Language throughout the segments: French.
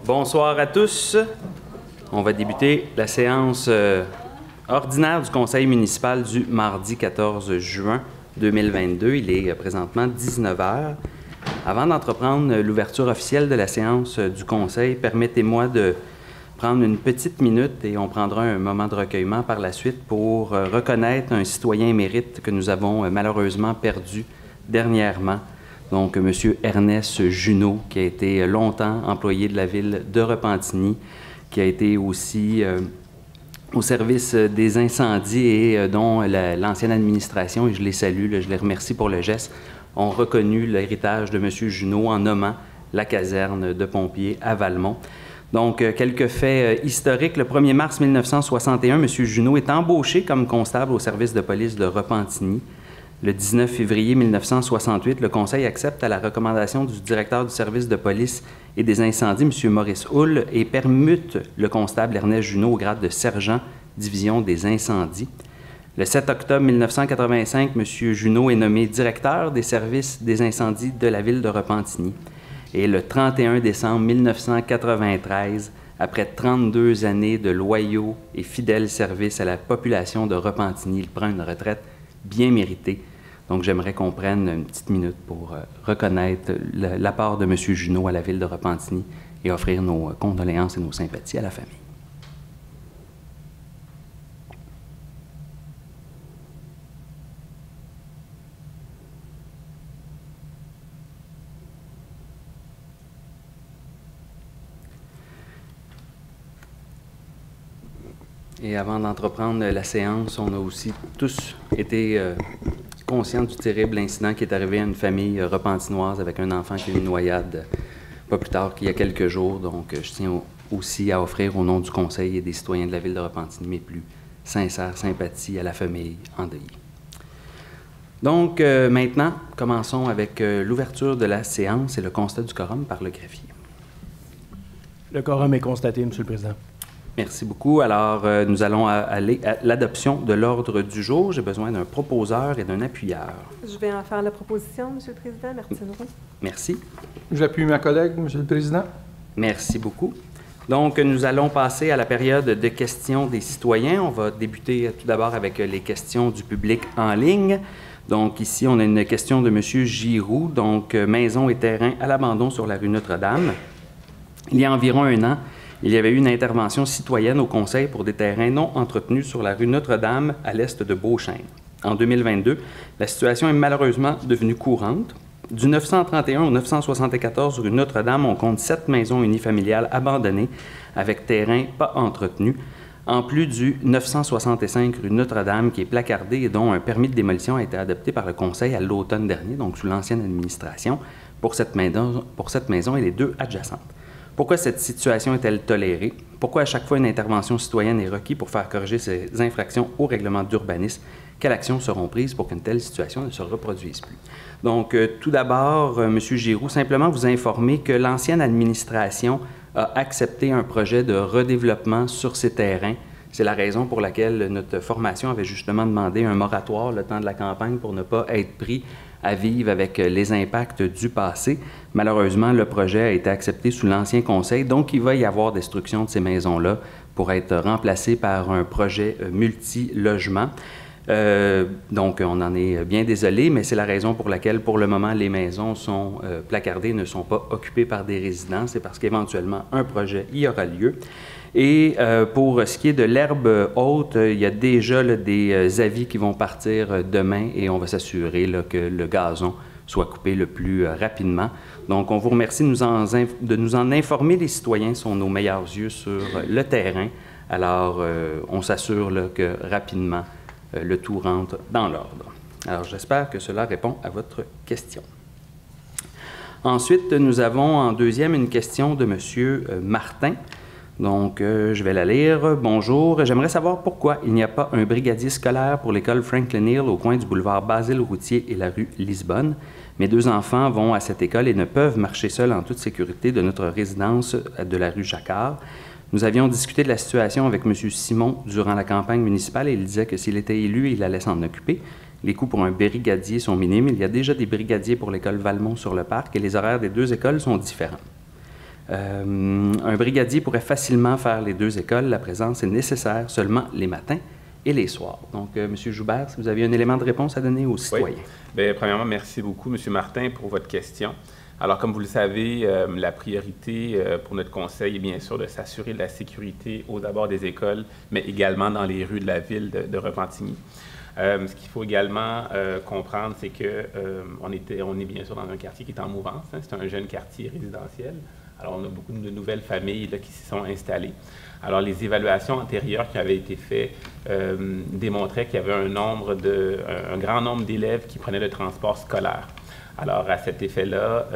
Bonsoir à tous. On va débuter la séance ordinaire du Conseil municipal du mardi 14 juin 2022. Il est présentement 19 h. Avant d'entreprendre l'ouverture officielle de la séance du Conseil, permettez-moi de prendre une petite minute et on prendra un moment de recueillement par la suite pour reconnaître un citoyen émérite que nous avons malheureusement perdu dernièrement. Donc, M. Ernest Junot, qui a été longtemps employé de la ville de Repentigny, qui a été aussi au service des incendies et dont l'ancienne administration, et je les salue, je les remercie pour le geste, ont reconnu l'héritage de M. Junot en nommant la caserne de pompiers à Valmont. Donc, quelques faits historiques. Le 1er mars 1961, M. Junot est embauché comme constable au service de police de Repentigny. Le 19 février 1968, le Conseil accepte à la recommandation du directeur du service de police et des incendies, M. Maurice Hull, et permute le constable Ernest Junot au grade de sergent division des incendies. Le 7 octobre 1985, M. Junot est nommé directeur des services des incendies de la ville de Repentigny. Et le 31 décembre 1993, après 32 années de loyaux et fidèles services à la population de Repentigny, il prend une retraite bien méritée. Donc, j'aimerais qu'on prenne une petite minute pour reconnaître l'apport de M. Junot à la ville de Repentigny et offrir nos condoléances et nos sympathies à la famille. Et avant d'entreprendre la séance, on a aussi tous été conscients du terrible incident qui est arrivé à une famille repentinoise avec un enfant qui a eu une noyade pas plus tard qu'il y a quelques jours. Donc, je tiens aussi à offrir au nom du Conseil et des citoyens de la ville de Repentigny mes plus sincères sympathies à la famille endeuillée. Donc, maintenant, commençons avec l'ouverture de la séance et le constat du quorum par le greffier. Le quorum est constaté, M. le Président. Merci beaucoup. Alors, nous allons aller à l'adoption de l'ordre du jour. J'ai besoin d'un proposeur et d'un appuyeur. Je vais en faire la proposition, M. le Président. Martine Roux. Merci. J'appuie ma collègue, M. le Président. Merci beaucoup. Donc, nous allons passer à la période de questions des citoyens. On va débuter tout d'abord avec les questions du public en ligne. Donc, ici, on a une question de M. Giroux. Donc, maison et terrain à l'abandon sur la rue Notre-Dame. Il y a environ un an, il y avait eu une intervention citoyenne au Conseil pour des terrains non entretenus sur la rue Notre-Dame à l'est de Beauchesne. En 2022, la situation est malheureusement devenue courante. Du 931 au 974 rue Notre-Dame, on compte 7 maisons unifamiliales abandonnées avec terrain pas entretenu, en plus du 965 rue Notre-Dame qui est placardé et dont un permis de démolition a été adopté par le Conseil à l'automne dernier, donc sous l'ancienne administration, pour cette maison et les 2 adjacentes. Pourquoi cette situation est-elle tolérée? Pourquoi à chaque fois une intervention citoyenne est requise pour faire corriger ces infractions au règlement d'urbanisme? Quelles actions seront prises pour qu'une telle situation ne se reproduise plus? Donc, tout d'abord, M. Giroux, simplement vous informer que l'ancienne administration a accepté un projet de redéveloppement sur ces terrains. C'est la raison pour laquelle notre formation avait justement demandé un moratoire le temps de la campagne pour ne pas être pris à vivre avec les impacts du passé. Malheureusement, le projet a été accepté sous l'ancien conseil, donc il va y avoir destruction de ces maisons-là pour être remplacé par un projet multi-logement. Donc, on en est bien désolé, mais c'est la raison pour laquelle, pour le moment, les maisons sont placardées, ne sont pas occupées par des résidents. C'est parce qu'éventuellement, un projet y aura lieu. Et pour ce qui est de l'herbe haute, il y a déjà des avis qui vont partir demain et on va s'assurer que le gazon soit coupé le plus rapidement. Donc, on vous remercie de nous en informer. Les citoyens sont nos meilleurs yeux sur le terrain. Alors, on s'assure que rapidement, le tout rentre dans l'ordre. Alors, j'espère que cela répond à votre question. Ensuite, nous avons en deuxième une question de M. Martin. Donc, je vais la lire. Bonjour. J'aimerais savoir pourquoi il n'y a pas un brigadier scolaire pour l'école Franklin Hill au coin du boulevard Basile-Routier et la rue Lisbonne. Mes 2 enfants vont à cette école et ne peuvent marcher seuls en toute sécurité de notre résidence de la rue Jacquard. Nous avions discuté de la situation avec M. Simon durant la campagne municipale et il disait que s'il était élu, il allait s'en occuper. Les coûts pour un brigadier sont minimes. Il y a déjà des brigadiers pour l'école Valmont sur le parc et les horaires des 2 écoles sont différents. Un brigadier pourrait facilement faire les deux écoles. La présence est nécessaire seulement les matins et les soirs. Donc, M. Joubert, si vous aviez un élément de réponse à donner aux citoyens. Oui. Bien, premièrement, merci beaucoup, M. Martin, pour votre question. Alors, comme vous le savez, la priorité pour notre conseil est bien sûr de s'assurer de la sécurité aux abords des écoles, mais également dans les rues de la ville de Repentigny. Ce qu'il faut également comprendre, c'est qu'on est bien sûr dans un quartier qui est en mouvance. Hein, c'est un jeune quartier résidentiel. Alors, on a beaucoup de nouvelles familles là, qui s'y sont installées. Alors, les évaluations antérieures qui avaient été faites démontraient qu'il y avait un grand nombre d'élèves qui prenaient le transport scolaire. Alors, à cet effet-là,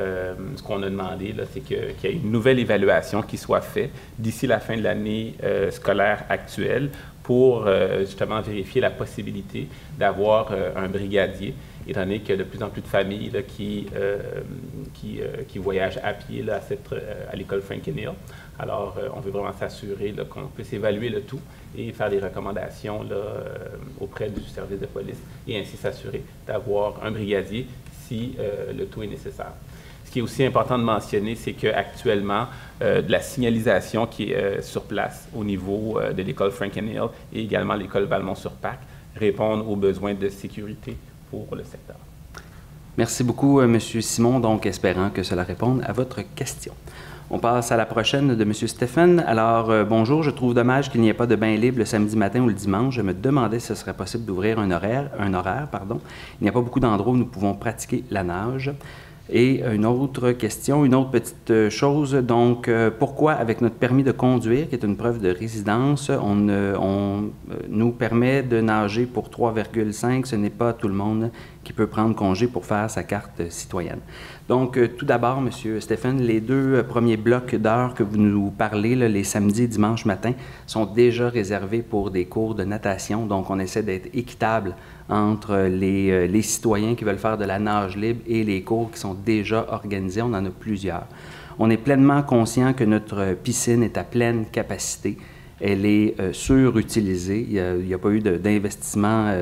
ce qu'on a demandé, c'est qu'il y ait une nouvelle évaluation qui soit faite d'ici la fin de l'année scolaire actuelle pour justement vérifier la possibilité d'avoir un brigadier, étant donné qu'il y a de plus en plus de familles là, qui voyagent à pied là, à l'école Franklin Hill. Alors, on veut vraiment s'assurer qu'on puisse évaluer le tout et faire des recommandations là, auprès du service de police et ainsi s'assurer d'avoir un brigadier si le tout est nécessaire. Ce qui est aussi important de mentionner, c'est qu'actuellement, de la signalisation qui est sur place au niveau de l'école Franklin Hill et également l'école Valmont-sur-Pac répondent aux besoins de sécurité pour le secteur. Merci beaucoup, M. Simon, donc espérant que cela réponde à votre question. On passe à la prochaine de M. Stephen. Alors, bonjour, je trouve dommage qu'il n'y ait pas de bain libre le samedi matin ou le dimanche. Je me demandais si ce serait possible d'ouvrir un horaire. Il n'y a pas beaucoup d'endroits où nous pouvons pratiquer la nage. Et une autre question, une autre petite chose, donc pourquoi avec notre permis de conduire, qui est une preuve de résidence, on nous permet de nager pour 3,5, ce n'est pas tout le monde qui peut prendre congé pour faire sa carte citoyenne. Donc, tout d'abord, M. Stéphane, les deux premiers blocs d'heures que vous nous parlez, là, les samedis et dimanches matin, sont déjà réservés pour des cours de natation. Donc, on essaie d'être équitable entre les citoyens qui veulent faire de la nage libre et les cours qui sont déjà organisés. On en a plusieurs. On est pleinement conscient que notre piscine est à pleine capacité. Elle est surutilisée. Il n'y a pas eu d'investissement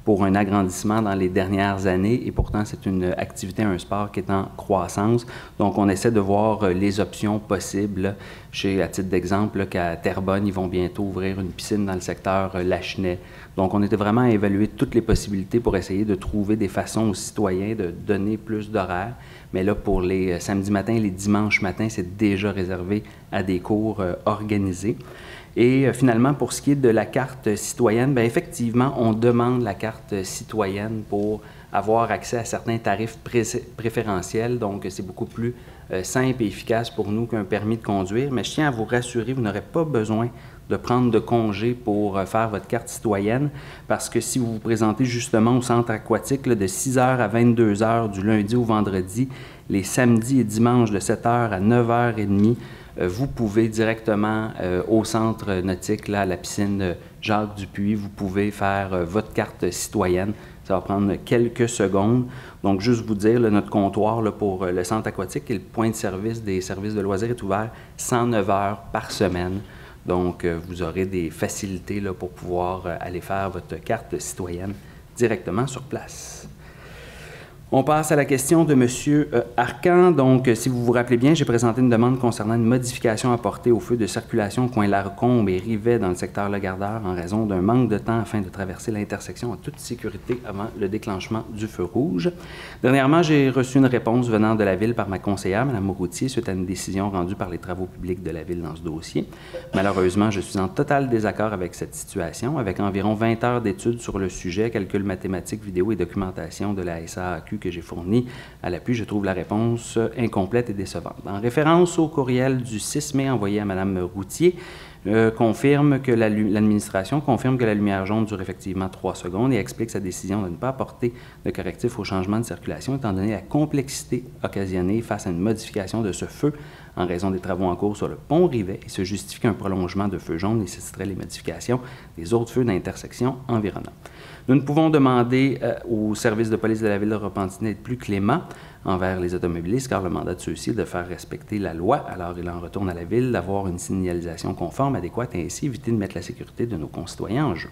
pour un agrandissement dans les dernières années et pourtant c'est une activité, un sport qui est en croissance. Donc on essaie de voir les options possibles. À titre d'exemple, qu'à Terrebonne, ils vont bientôt ouvrir une piscine dans le secteur Lachenay. Donc on était vraiment à évaluer toutes les possibilités pour essayer de trouver des façons aux citoyens de donner plus d'horaires. Mais là, pour les samedis matins et les dimanches matins, c'est déjà réservé à des cours organisés. Et finalement, pour ce qui est de la carte citoyenne, bien, effectivement, on demande la carte citoyenne pour avoir accès à certains tarifs préférentiels. Donc, c'est beaucoup plus simple et efficace pour nous qu'un permis de conduire. Mais je tiens à vous rassurer, vous n'aurez pas besoin de prendre de congé pour faire votre carte citoyenne parce que si vous vous présentez justement au centre aquatique là, de 6h à 22h du lundi au vendredi, les samedis et dimanches de 7h à 9h30, vous pouvez directement au centre nautique, là, à la piscine Jacques Dupuis, vous pouvez faire votre carte citoyenne. Ça va prendre quelques secondes. Donc, juste vous dire, là, notre comptoir là, pour le centre aquatique et le point de service des services de loisirs est ouvert 109 heures par semaine. Donc, vous aurez des facilités là, pour pouvoir aller faire votre carte citoyenne directement sur place. On passe à la question de M. Arcan. Donc, si vous vous rappelez bien, j'ai présenté une demande concernant une modification apportée au feu de circulation au coin Larcombe et Rivet dans le secteur Legardeur en raison d'un manque de temps afin de traverser l'intersection en toute sécurité avant le déclenchement du feu rouge. Dernièrement, j'ai reçu une réponse venant de la Ville par ma conseillère, Mme Mourroutier, suite à une décision rendue par les travaux publics de la Ville dans ce dossier. Malheureusement, je suis en total désaccord avec cette situation. Avec environ 20 heures d'études sur le sujet, calculs mathématiques, vidéos et documentation de la SAAQ que j'ai fourni à l'appui, je trouve la réponse incomplète et décevante. En référence au courriel du 6 mai envoyé à Mme Routier, confirme que l'administration confirme que la lumière jaune dure effectivement 3 secondes et explique sa décision de ne pas apporter de correctif au changement de circulation, étant donné la complexité occasionnée face à une modification de ce feu en raison des travaux en cours sur le pont Rivet et se justifie qu'un prolongement de feu jaune nécessiterait les modifications des autres feux d'intersection environnants. Nous ne pouvons demander au service de police de la Ville de Repentigny d'être plus clément envers les automobilistes, car le mandat de ceux-ci est de faire respecter la loi. Alors, il en retourne à la Ville d'avoir une signalisation conforme, adéquate, et ainsi éviter de mettre la sécurité de nos concitoyens en jeu.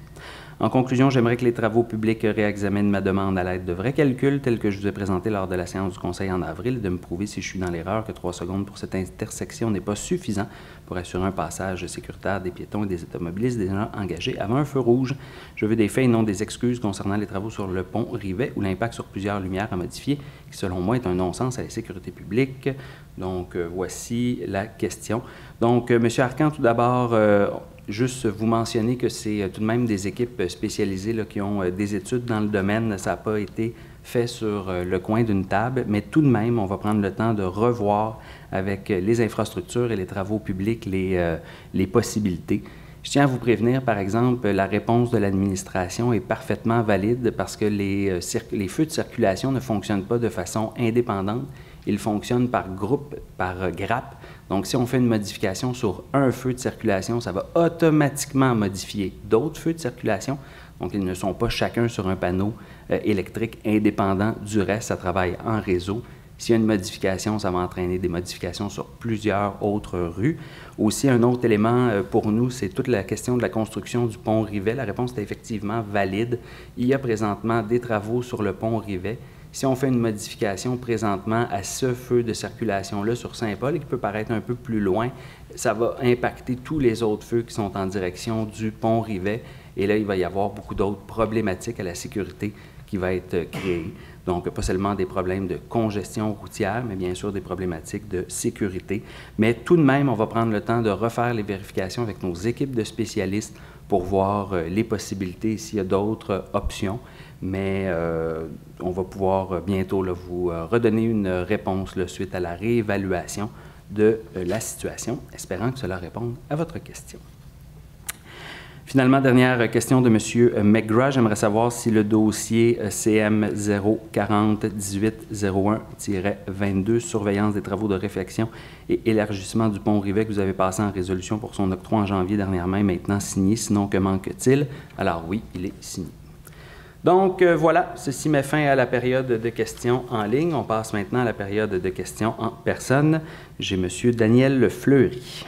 En conclusion, j'aimerais que les travaux publics réexaminent ma demande à l'aide de vrais calculs tels que je vous ai présenté lors de la séance du Conseil en avril, de me prouver si je suis dans l'erreur que 3 secondes pour cette intersection n'est pas suffisant pour assurer un passage sécuritaire des piétons et des automobilistes déjà engagés avant un feu rouge. Je veux des faits et non des excuses concernant les travaux sur le pont Rivet ou l'impact sur plusieurs lumières à modifier, qui selon moi est un non-sens à la sécurité publique. Donc, voici la question. Donc, M. Arcan, tout d'abord, juste vous mentionner que c'est tout de même des équipes spécialisées là, qui ont des études dans le domaine. Ça n'a pas été fait sur le coin d'une table, mais tout de même, on va prendre le temps de revoir avec les infrastructures et les travaux publics les possibilités. Je tiens à vous prévenir, par exemple, la réponse de l'administration est parfaitement valide parce que les feux de circulation ne fonctionnent pas de façon indépendante. Ils fonctionnent par groupe, par grappe. Donc, si on fait une modification sur un feu de circulation, ça va automatiquement modifier d'autres feux de circulation. Donc, ils ne sont pas chacun sur un panneau électrique indépendant du reste. Ça travaille en réseau. S'il y a une modification, ça va entraîner des modifications sur plusieurs autres rues. Aussi, un autre élément pour nous, c'est toute la question de la construction du pont Rivet. La réponse est effectivement valide. Il y a présentement des travaux sur le pont Rivet. Si on fait une modification présentement à ce feu de circulation-là sur Saint-Paul, qui peut paraître un peu plus loin, ça va impacter tous les autres feux qui sont en direction du pont Rivet. Et là, il va y avoir beaucoup d'autres problématiques à la sécurité qui va être créée. Donc, pas seulement des problèmes de congestion routière, mais bien sûr des problématiques de sécurité. Mais tout de même, on va prendre le temps de refaire les vérifications avec nos équipes de spécialistes pour voir les possibilités, s'il y a d'autres options. Mais on va pouvoir bientôt là, vous redonner une réponse là, suite à la réévaluation de la situation, espérant que cela réponde à votre question. Finalement, dernière question de M. McGrath. J'aimerais savoir si le dossier CM 040-1801-22, surveillance des travaux de réfection et élargissement du pont Rivet que vous avez passé en résolution pour son octroi en janvier dernièrement est maintenant signé. Sinon, que manque-t-il? Alors oui, il est signé. Donc, voilà, ceci met fin à la période de questions en ligne. On passe maintenant à la période de questions en personne. J'ai M. Daniel Fleury.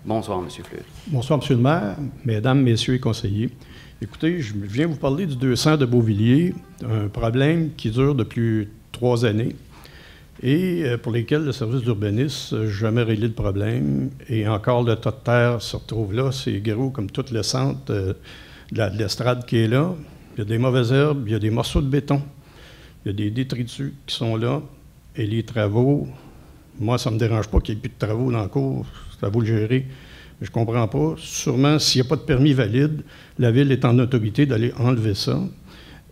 Bonsoir, M. Fleury. Bonsoir, M. le maire, mesdames, messieurs les conseillers. Écoutez, je viens vous parler du 200 de Beauvilliers, un problème qui dure depuis 3 années et pour lesquels le service d'urbanisme n'a jamais réglé le problème. Et encore, le tas de terre se retrouve là. C'est gros comme tout le centre de l'estrade qui est là. Il y a des mauvaises herbes, il y a des morceaux de béton, il y a des détritus qui sont là. Et les travaux, moi, ça ne me dérange pas qu'il n'y ait plus de travaux dans le cours. C'est à vous le gérer. Mais je ne comprends pas. Sûrement, s'il n'y a pas de permis valide, la Ville est en autorité d'aller enlever ça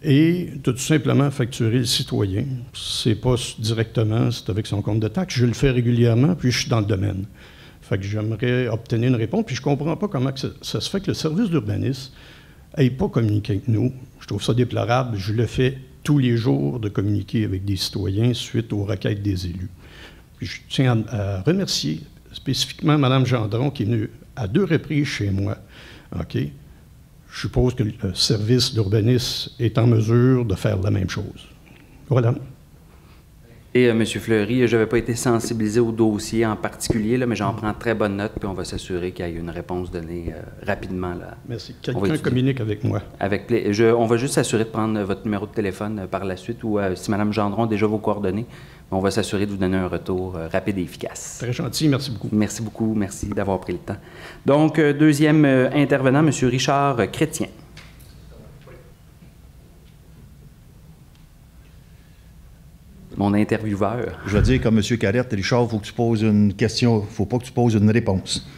et de tout simplement facturer le citoyen. C'est pas directement, c'est avec son compte de taxe. Je le fais régulièrement, puis je suis dans le domaine. Fait que j'aimerais obtenir une réponse. Puis je ne comprends pas comment que ça se fait que le service d'urbanisme n'ait pas communiqué avec nous. Je trouve ça déplorable. Je le fais tous les jours de communiquer avec des citoyens suite aux requêtes des élus. Puis je tiens à remercier spécifiquement Mme Gendron, qui est venue à 2 reprises chez moi. OK? Je suppose que le service d'urbanisme est en mesure de faire la même chose. Voilà. Et M. Fleury, je n'avais pas été sensibilisé au dossier en particulier, là, mais j'en prends très bonne note, puis on va s'assurer qu'il y ait une réponse donnée rapidement. Là. Merci. Quelqu'un communique avec moi. Avec on va juste s'assurer de prendre votre numéro de téléphone par la suite, ou si Mme Gendron a déjà vos coordonnées, on va s'assurer de vous donner un retour rapide et efficace. Très gentil, merci beaucoup. Merci beaucoup, merci d'avoir pris le temps. Donc, deuxième intervenant, M. Richard Chrétien. Mon intervieweur. Je vais dire comme M. Carrette, Richard, il faut que tu poses une question, il ne faut pas que tu poses une réponse.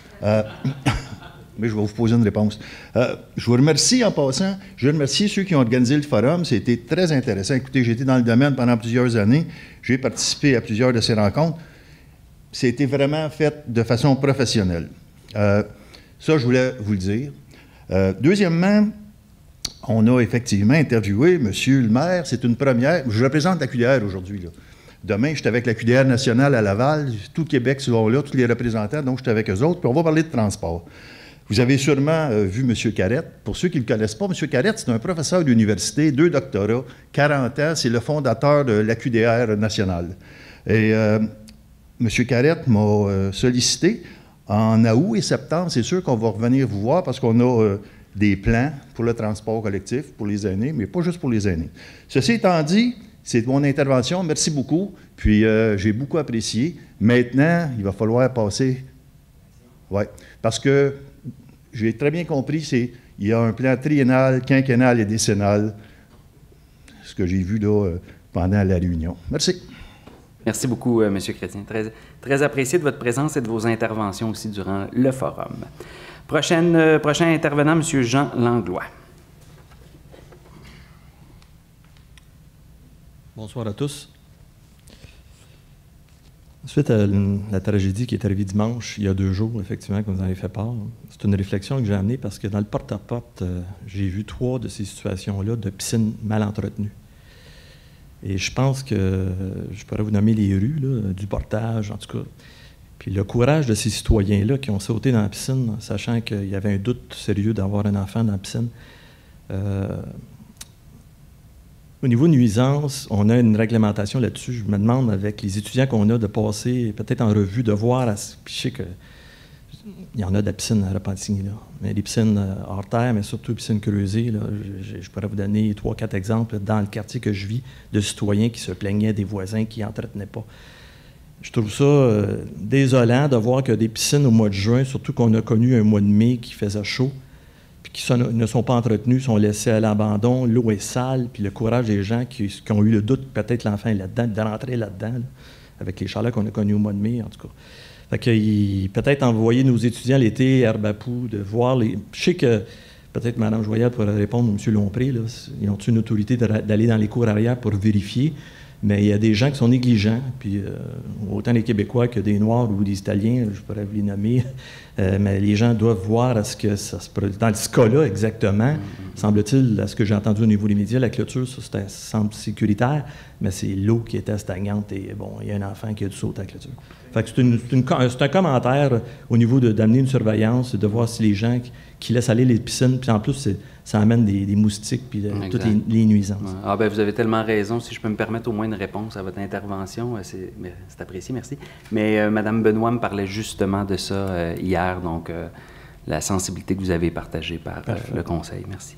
Mais je vais vous poser une réponse. Je vous remercie en passant. Je remercie ceux qui ont organisé le forum. C'était très intéressant. Écoutez, j'ai été dans le domaine pendant plusieurs années. J'ai participé à plusieurs de ces rencontres. C'était vraiment fait de façon professionnelle. Ça, je voulais vous le dire. Deuxièmement, on a effectivement interviewé M. le maire. C'est une première. Je représente la QDR aujourd'hui. Là. Demain, je suis avec la QDR nationale à Laval. Tout le Québec sont là, tous les représentants. Donc, je suis avec eux autres. Puis, on va parler de transport. Vous avez sûrement vu M. Carrette. Pour ceux qui ne le connaissent pas, M. Carrette, c'est un professeur d'université, 2 doctorats, 40 ans. C'est le fondateur de la QDR nationale. Et M. Carrette m'a sollicité. En août et septembre, c'est sûr qu'on va revenir vous voir parce qu'on a des plans pour le transport collectif pour les aînés, mais pas juste pour les aînés. Ceci étant dit, c'est mon intervention. Merci beaucoup. Puis, j'ai beaucoup apprécié. Maintenant, il va falloir passer. Oui, parce que j'ai très bien compris, il y a un plan triennal, quinquennal et décennal, ce que j'ai vu là, pendant la réunion. Merci. Merci beaucoup, M. Chrétien. Très, très apprécié de votre présence et de vos interventions aussi durant le forum. Prochain intervenant, M. Jean Langlois. Bonsoir à tous. Suite à la tragédie qui est arrivée dimanche, il y a 2 jours, effectivement, comme vous en avez fait part, c'est une réflexion que j'ai amenée parce que dans le porte-à-porte, j'ai vu 3 de ces situations-là de piscines mal entretenues. Et je pense que je pourrais vous nommer les rues, là, du Portage, en tout cas. Puis le courage de ces citoyens-là qui ont sauté dans la piscine, sachant qu'il y avait un doute sérieux d'avoir un enfant dans la piscine. Au niveau nuisance, on a une réglementation là-dessus. Je me demande, avec les étudiants qu'on a, de passer peut-être en revue, de voir, puis je sais qu'il y en a de la piscine à Repentigny, là. Mais les piscines hors terre, mais surtout les piscines creusées, là, je pourrais vous donner 3-4 exemples dans le quartier que je vis de citoyens qui se plaignaient des voisins qui n'entretenaient pas. Je trouve ça désolant de voir que des piscines au mois de juin, surtout qu'on a connu un mois de mai qui faisait chaud, puis qui ne sont pas entretenues, sont laissées à l'abandon, l'eau est sale, puis le courage des gens qui ont eu le doute, peut-être l'enfant est là-dedans, de rentrer là-dedans, là, avec les chaleurs qu'on a connues au mois de mai, en tout cas. Fait que peut-être envoyer nos étudiants l'été, herbe à poux, de voir les... Je sais que peut-être Mme Joyal pourrait répondre, M. Lompré, là, ils ont une autorité d'aller dans les cours arrière pour vérifier, mais il y a des gens qui sont négligents, puis autant les Québécois que des Noirs ou des Italiens, je pourrais vous les nommer, mais les gens doivent voir à ce que ça se produit. Dans ce cas-là, exactement, semble-t-il, à ce que j'ai entendu au niveau des médias, la clôture, ça semble sécuritaire, mais c'est l'eau qui était stagnante et bon, il y a un enfant qui a dû sauter à la clôture. Fait que c'est un commentaire au niveau d'amener une surveillance, de voir si les gens qui laissent aller les piscines, puis en plus, ça amène des moustiques puis toutes les nuisances. Ouais. Ah ben vous avez tellement raison. Si je peux me permettre au moins une réponse à votre intervention, c'est apprécié, merci. Mais Mme Benoît me parlait justement de ça hier, donc la sensibilité que vous avez partagée par le Conseil. Merci.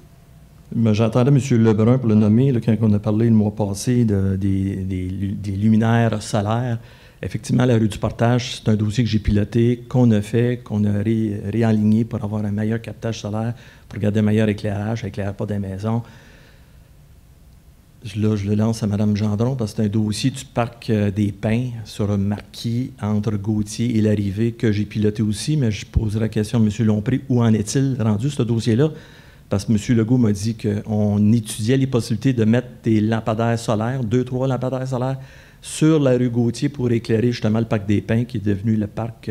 J'entendais M. Lebrun, pour le nommer, là, quand on a parlé le mois passé des luminaires solaires. Effectivement, la rue du Portage, c'est un dossier que j'ai piloté, qu'on a fait, qu'on a réaligné pour avoir un meilleur captage solaire, pour garder un meilleur éclairage, ça n'éclaire pas des maisons. Je le lance à Mme Gendron parce que c'est un dossier du parc des Pins sur un marquis entre Gauthier et l'arrivée que j'ai piloté aussi, mais je poserai la question à M. Lompré, où en est-il rendu ce dossier-là? Parce que M. Legault m'a dit qu'on étudiait les possibilités de mettre des lampadaires solaires, 2-3 lampadaires solaires, sur la rue Gauthier pour éclairer justement le parc des Pins, qui est devenu le parc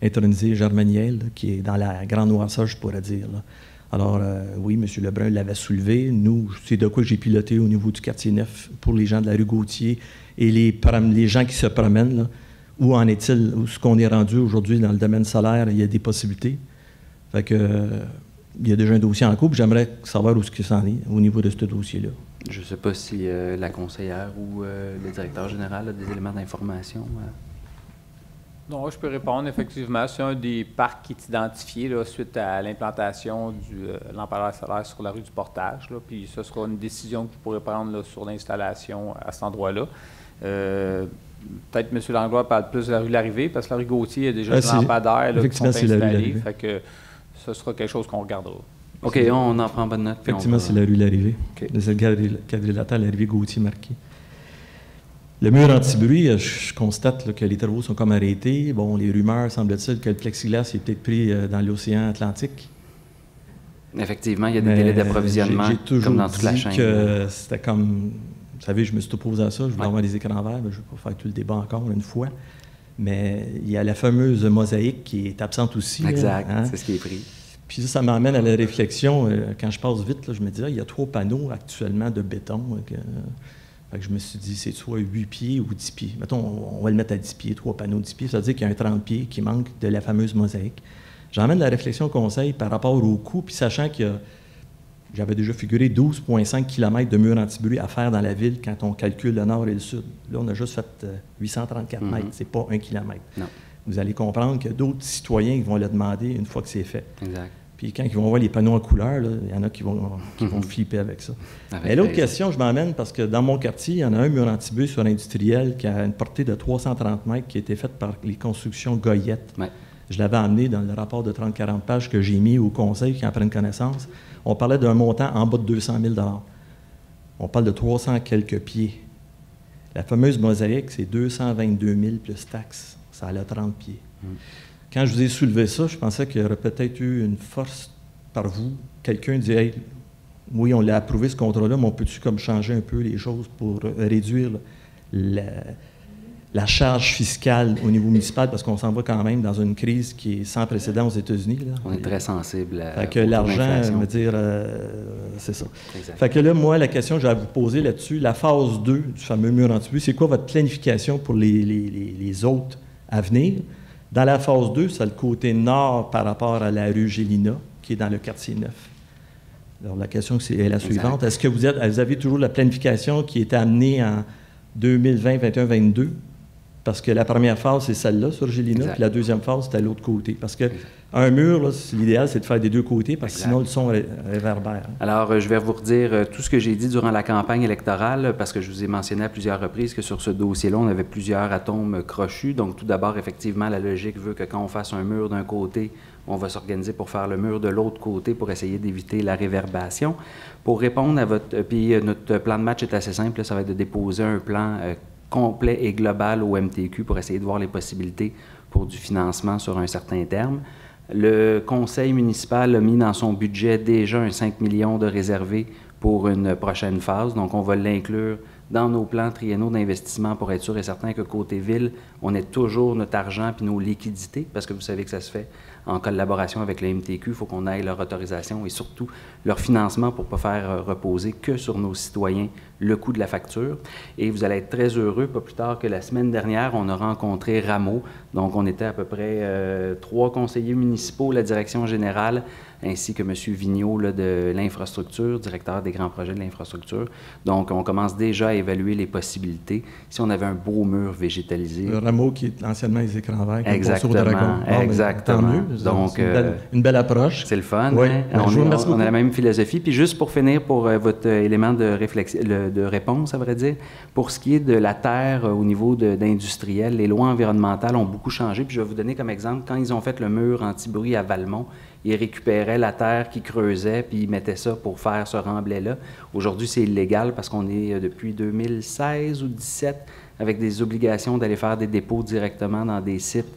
intronisé Germaniel, qui est dans la grande noirceur, je pourrais dire, là. Alors, oui, M. Lebrun l'avait soulevé. Nous, c'est de quoi j'ai piloté au niveau du quartier neuf pour les gens de la rue Gauthier et les gens qui se promènent, là. Où en est-il? Où est-ce qu'on est rendu aujourd'hui dans le domaine solaire? Il y a des possibilités. Fait que, il y a déjà un dossier en cours, puis j'aimerais savoir où est-ce que ça en est au niveau de ce dossier-là. Je ne sais pas si la conseillère ou le directeur général a des éléments d'information. Non, je peux répondre. Effectivement, c'est un des parcs qui est identifié là, suite à l'implantation du lampadaire solaire sur la rue du Portage. Là, puis ce sera une décision que vous pourrez prendre là, sur l'installation à cet endroit-là. Peut-être M. Langlois parle plus de la rue de l'Arrivée, parce que la rue Gauthier, il y a déjà des lampadaires là, qui sont installés. Fait que ce sera quelque chose qu'on regardera. OK, on en prend bonne note. Effectivement, c'est la rue de l'Arrivée. Okay. C'est le quadrilatère, l'arrivée Gauthier marqué. Le mur anti-bruit, je constate là, que les travaux sont comme arrêtés. Bon, les rumeurs, semble-t-il, que le plexiglas est peut-être pris dans l'océan Atlantique. Effectivement, il y a des délais d'approvisionnement, comme dans toute la chaîne. Que c'était comme... Vous savez, je me suis opposé à ça. Je voulais avoir des écrans verts. Je ne vais pas faire tout le débat encore une fois. Mais il y a la fameuse mosaïque qui est absente aussi. Exact, là, hein? C'est ce qui est pris. Puis ça m'amène à la réflexion. Quand je passe vite, là, je me dis, il y a 3 panneaux actuellement de béton. Fait que je me suis dit, c'est soit 8 pieds ou 10 pieds. Mettons, on va le mettre à 10 pieds, 3 panneaux 10 pieds. Ça veut dire qu'il y a un 30 pieds qui manque de la fameuse mosaïque. J'emmène la réflexion au conseil par rapport au coût, puis sachant qu'il y a... j'avais déjà figuré 12,5 km de murs anti-bruit à faire dans la ville quand on calcule le nord et le sud. Là, on a juste fait 834 mètres, c'est pas 1 kilomètre. Non. Vous allez comprendre que d'autres citoyens qui vont le demander une fois que c'est fait. Exact. Puis quand ils vont voir les panneaux en couleur, là, il y en a qui vont flipper avec ça. Mais l'autre question, je m'emmène parce que dans mon quartier, il y en a un mur anti-bruit sur industriel qui a une portée de 330 mètres qui a été faite par les constructions Goyette. Ouais. Je l'avais amené dans le rapport de 30-40 pages que j'ai mis au conseil qui en prennent connaissance. On parlait d'un montant en bas de 200 000 $. On parle de 300 quelques pieds. La fameuse mosaïque, c'est 222 000 plus taxes. Ça allait 30 pieds. Quand je vous ai soulevé ça, je pensais qu'il y aurait peut-être eu une force par vous. Quelqu'un dit, hey, oui, on l'a approuvé ce contrat-là, mais on peut-tu comme changer un peu les choses pour réduire la charge fiscale au niveau municipal, parce qu'on s'en va quand même dans une crise qui est sans précédent aux États-Unis. Là. On est très sensible à fait que l'argent, me dire, c'est ça. Exact. Fait que là, moi, la question que j'ai à vous poser là-dessus, la phase 2 du fameux mur anti-bruit, c'est quoi votre planification pour les autres à venir? Dans la phase 2, c'est le côté nord par rapport à la rue Gélina, qui est dans le quartier 9. Alors, la question est la suivante. Est-ce que vous avez toujours la planification qui est amenée en 2020, 2021, 2022? Parce que la première phase, c'est celle-là, sur Gélina, puis la deuxième phase, c'est à l'autre côté. Parce qu'un mur, là, l'idéal, c'est de faire des deux côtés, parce que sinon, le son réverbère. Alors, je vais vous redire tout ce que j'ai dit durant la campagne électorale, parce que je vous ai mentionné à plusieurs reprises que sur ce dossier-là, on avait plusieurs atomes crochus. Donc, tout d'abord, effectivement, la logique veut que quand on fasse un mur d'un côté, on va s'organiser pour faire le mur de l'autre côté pour essayer d'éviter la réverbération. Pour répondre à votre... Puis, notre plan de match est assez simple, là, ça va être de déposer un plan complet et global au MTQ pour essayer de voir les possibilités pour du financement sur un certain terme. Le conseil municipal a mis dans son budget déjà un 5 millions de réservés pour une prochaine phase, donc on va l'inclure dans nos plans triennaux d'investissement pour être sûr et certain que côté ville, on ait toujours notre argent puis nos liquidités, parce que vous savez que ça se fait en collaboration avec le MTQ, il faut qu'on aille leur autorisation et surtout leur financement pour ne pas faire reposer que sur nos citoyens le coût de la facture. Et vous allez être très heureux, pas plus tard que la semaine dernière, on a rencontré Rameau. Donc, on était à peu près 3 conseillers municipaux, la direction générale, ainsi que M. Vigneault là, de l'infrastructure, directeur des grands projets de l'infrastructure. Donc, on commence déjà à évaluer les possibilités. Si on avait un beau mur végétalisé. Le Rameau qui est anciennement les écrans verts. Exactement. Exactement. Tant mieux. Donc, une belle approche. C'est le fun. Oui. Hein? On a la même philosophie. Puis juste pour finir, pour votre élément de réflexion, de réponse, à vrai dire, pour ce qui est de la terre au niveau d'industriel, les lois environnementales ont beaucoup changé. Puis je vais vous donner comme exemple, quand ils ont fait le mur anti-bruit à Valmont, ils récupéraient la terre qu'ils creusaient, puis ils mettaient ça pour faire ce remblai-là. Aujourd'hui, c'est illégal parce qu'on est depuis 2016 ou 2017 avec des obligations d'aller faire des dépôts directement dans des sites,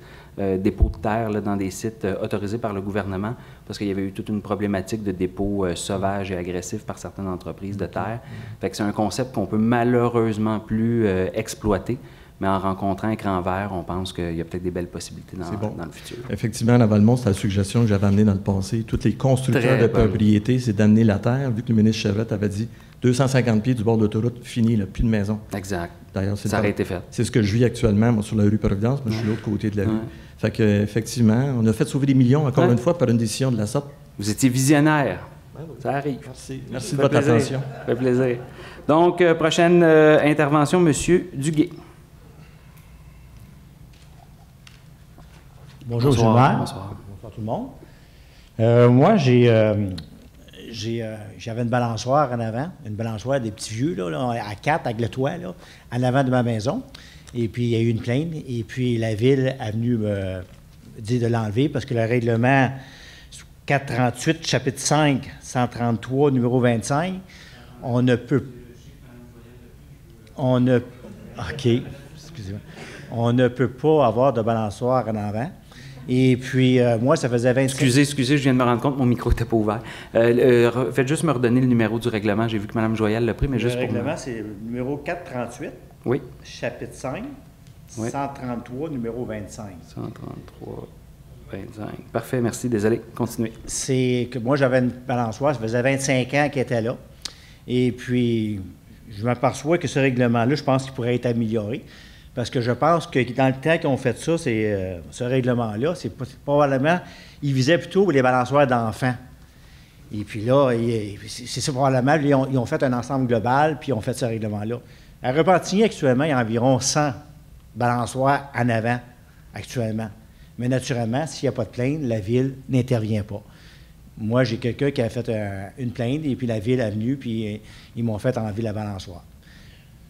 dépôts de terre là, dans des sites autorisés par le gouvernement, parce qu'il y avait eu toute une problématique de dépôts sauvages et agressifs par certaines entreprises de terre. Fait que c'est un concept qu'on peut malheureusement plus exploiter, mais en rencontrant Écran Vert, on pense qu'il y a peut-être des belles possibilités dans le futur. Effectivement, à Valmont, c'est la suggestion que j'avais amenée dans le passé. Tous les constructeurs de propriété, c'est d'amener la terre, vu que le ministre Chevrette avait dit 250 pieds du bord de l'autoroute, fini, là, plus de maison. Exact. D'ailleurs, ça aurait été fait. C'est ce que je vis actuellement, moi, sur la rue Providence. Moi, je suis de l'autre côté de la rue. Fait qu'effectivement, on a fait sauver des millions, encore une fois, par une décision de la sorte. Vous étiez visionnaire. Ça arrive. Merci. Merci de votre attention. Ça fait plaisir. Donc, prochaine intervention, M. Duguay. Bonjour, M. le maire. Bonsoir. Bonsoir tout le monde. Moi, j'avais une balançoire en avant, une balançoire des petits vieux, là, à 4 avec le toit, là, en avant de ma maison. Et puis, il y a eu une plainte. Et puis, la ville est venue me dire de l'enlever parce que le règlement 438, chapitre 5, 133, numéro 25, on ne peut... OK, excusez-moi. On ne peut pas avoir de balançoire en avant. Et puis, moi, ça faisait 25... Excusez, je viens de me rendre compte que mon micro n'était pas ouvert. Faites juste me redonner le numéro du règlement. J'ai vu que Mme Joyal l'a pris, mais juste pour... Le règlement, c'est le numéro 438, oui. Chapitre 5, oui. 133, numéro 25. 133, 25. Parfait, merci. Désolé. Continuez. C'est que moi, j'avais une balançoire, ça faisait 25 ans qu'elle était là. Et puis, je m'aperçois que ce règlement-là, je pense qu'il pourrait être amélioré. Parce que je pense que dans le temps qu'ils ont fait ça, ce règlement-là, c'est probablement, il visait plutôt les balançoires d'enfants. Et puis là, c'est ça probablement, ils ont fait un ensemble global, puis ils ont fait ce règlement-là. À Repentigny, actuellement, il y a environ 100 balançoires en avant, actuellement. Mais naturellement, s'il n'y a pas de plainte, la Ville n'intervient pas. Moi, j'ai quelqu'un qui a fait une plainte, et puis la Ville est venue, puis ils m'ont fait enlever la balançoire.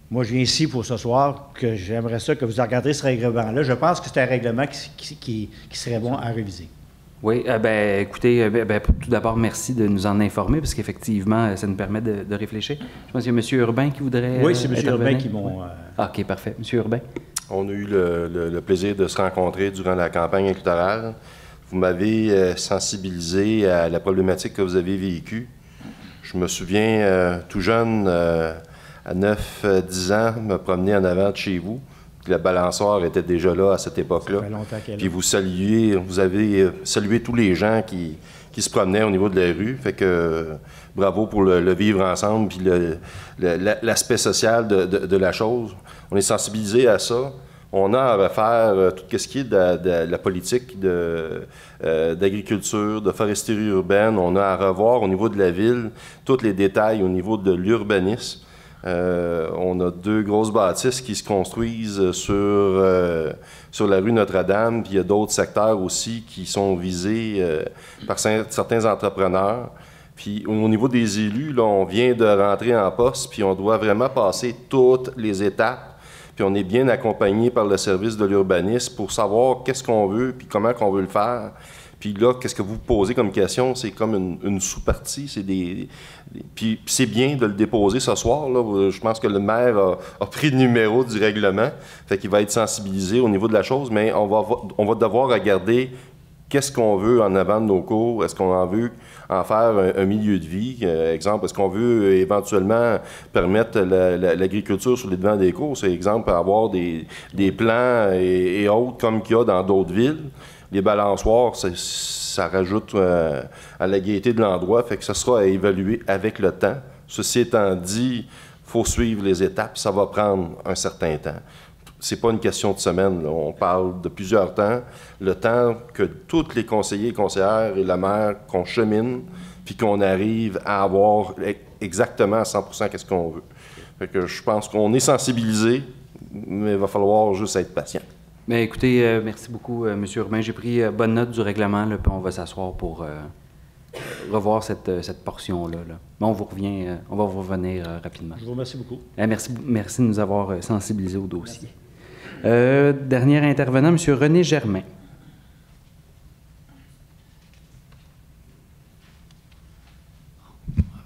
Moi, je viens ici pour ce soir, que j'aimerais ça que vous regardiez ce règlement-là. Je pense que c'est un règlement qui serait bon à réviser. Oui, écoutez, tout d'abord, merci de nous en informer, parce qu'effectivement, ça nous permet de réfléchir. Je pense qu'il y a M. Urbain qui voudrait Oui, c'est M. Urbain intervenir. qui m'ont... OK, parfait. M. Urbain. On a eu le plaisir de se rencontrer durant la campagne électorale. Vous m'avez sensibilisé à la problématique que vous avez vécue. Je me souviens, tout jeune, à 9-10 ans, me promener en avant de chez vous. La balançoire était déjà là à cette époque-là. Puis vous avez salué tous les gens qui se promenaient au niveau de la rue. Fait que bravo pour le vivre ensemble, puis l'aspect social de la chose. On est sensibilisé à ça. On a à refaire tout ce qui est de la politique d'agriculture, de foresterie urbaine. On a à revoir au niveau de la ville tous les détails au niveau de l'urbanisme. On a 2 grosses bâtisses qui se construisent sur la rue Notre-Dame, puis il y a d'autres secteurs aussi qui sont visés par certains entrepreneurs. Puis au niveau des élus, là, on vient de rentrer en poste, puis on doit vraiment passer toutes les étapes. Puis on est bien accompagné par le service de l'urbanisme pour savoir qu'est-ce qu'on veut, puis comment qu'on veut le faire. Puis là, qu'est-ce que vous posez comme question? C'est comme une sous-partie. Puis c'est bien de le déposer ce soir. Là. Je pense que le maire a pris le numéro du règlement. Fait qu'il va être sensibilisé au niveau de la chose, mais on va devoir regarder qu'est-ce qu'on veut en avant de nos cours. Est-ce qu'on en veut en faire un milieu de vie? Exemple, est-ce qu'on veut éventuellement permettre l'agriculture sur les devants des cours? C'est exemple, avoir des plants et autres comme qu'il y a dans d'autres villes. Les balançoires, ça rajoute à la gaieté de l'endroit, fait que ça sera à évaluer avec le temps. Ceci étant dit, il faut suivre les étapes, ça va prendre un certain temps. C'est pas une question de semaine, là. On parle de plusieurs temps. Le temps que tous les conseillers et conseillères et la maire, qu'on chemine, puis qu'on arrive à avoir exactement à 100% qu'est-ce qu'on veut. Fait que je pense qu'on est sensibilisé, mais il va falloir juste être patient. Bien, écoutez, merci beaucoup, M. Urbain. J'ai pris bonne note du règlement, là, puis on va s'asseoir pour revoir cette portion-là. Là. Mais on va vous revenir rapidement. Je vous remercie beaucoup. Merci de nous avoir sensibilisés au dossier. Dernier intervenant, M. René Germain.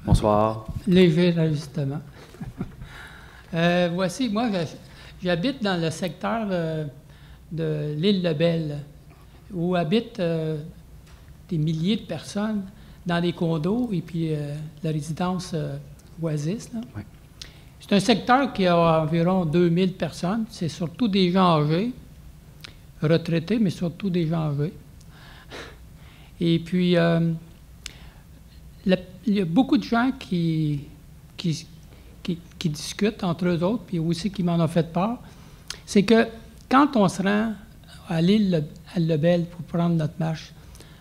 Bonsoir. Léger ajustement. Voici, moi, j'habite dans le secteur de l'île Lebel, où habitent des milliers de personnes dans des condos et puis la résidence Oasis. Là. Oui. C'est un secteur qui a environ 2000 personnes. C'est surtout des gens âgés, retraités, mais surtout des gens âgés. Et puis, il y a beaucoup de gens qui discutent entre eux autres, puis aussi qui m'en ont fait part. C'est que quand on se rend à l'île Lebel pour prendre notre marche,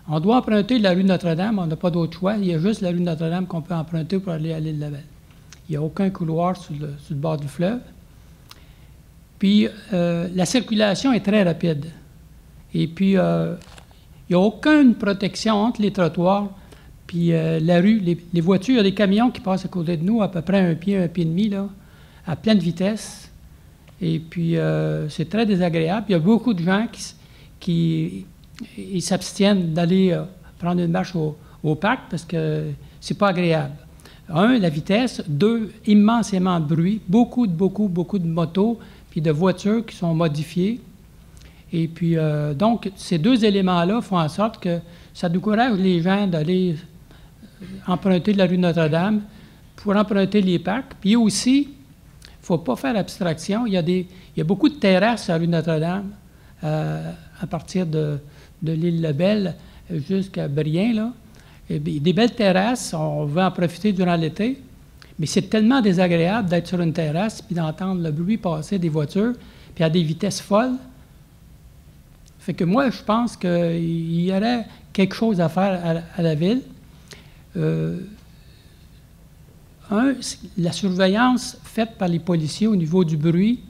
on doit emprunter la rue Notre-Dame, on n'a pas d'autre choix. Il y a juste la rue Notre-Dame qu'on peut emprunter pour aller à l'île Lebel. Il n'y a aucun couloir sur le bord du fleuve. Puis, la circulation est très rapide. Et puis, il n'y a aucune protection entre les trottoirs puis la rue. Les voitures, il y a des camions qui passent à côté de nous, à peu près un pied et demi, là, à pleine vitesse. Et puis, c'est très désagréable. Il y a beaucoup de gens qui s'abstiennent d'aller prendre une marche au parc parce que c'est pas agréable. 1, la vitesse. 2, immensément de bruit. Beaucoup de motos puis de voitures qui sont modifiées. Et puis, donc, ces 2 éléments-là font en sorte que ça décourage les gens d'aller emprunter la rue Notre-Dame pour emprunter les parcs. Puis aussi, il ne faut pas faire abstraction. Il y a beaucoup de terrasses à la rue Notre-Dame, à partir de l'île Lebel jusqu'à Brien, là. Et des belles terrasses, on veut en profiter durant l'été, mais c'est tellement désagréable d'être sur une terrasse puis d'entendre le bruit passer des voitures, puis à des vitesses folles. Fait que moi, je pense qu'il y aurait quelque chose à faire à la ville. La surveillance faite par les policiers au niveau du bruit,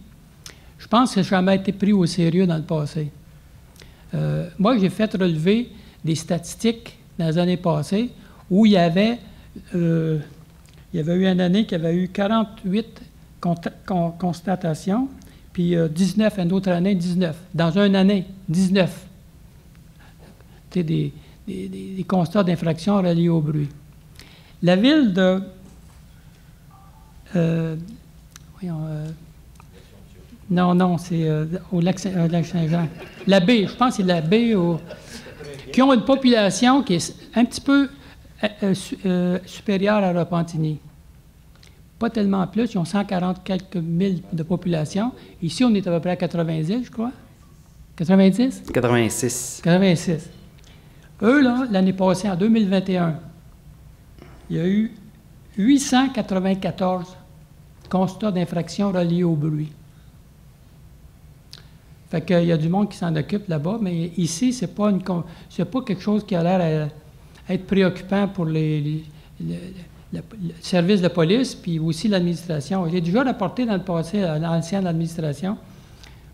je pense que ça n'a jamais été pris au sérieux dans le passé. Moi, j'ai fait relever des statistiques dans les années passées où il y avait eu une année qui avait eu 48 constatations, puis 19, une autre année, 19. Dans une année, 19. C'est des constats d'infraction reliés au bruit. La ville de... non, c'est au Lac-Saint-Jean. La baie, je pense que c'est la baie qui ont une population qui est un petit peu supérieure à Repentigny. Pas tellement plus, ils ont 140 quelques mille de population. Ici, on est à peu près à 90, je crois. 90? 86. 86. Eux, là, l'année passée, en 2021, il y a eu 894 constats d'infraction reliés au bruit. Fait qu'il y a du monde qui s'en occupe là-bas, mais ici, c'est pas quelque chose qui a l'air à être préoccupant pour le service de police, puis aussi l'administration. Il est déjà rapporté dans le passé à l'ancienne administration,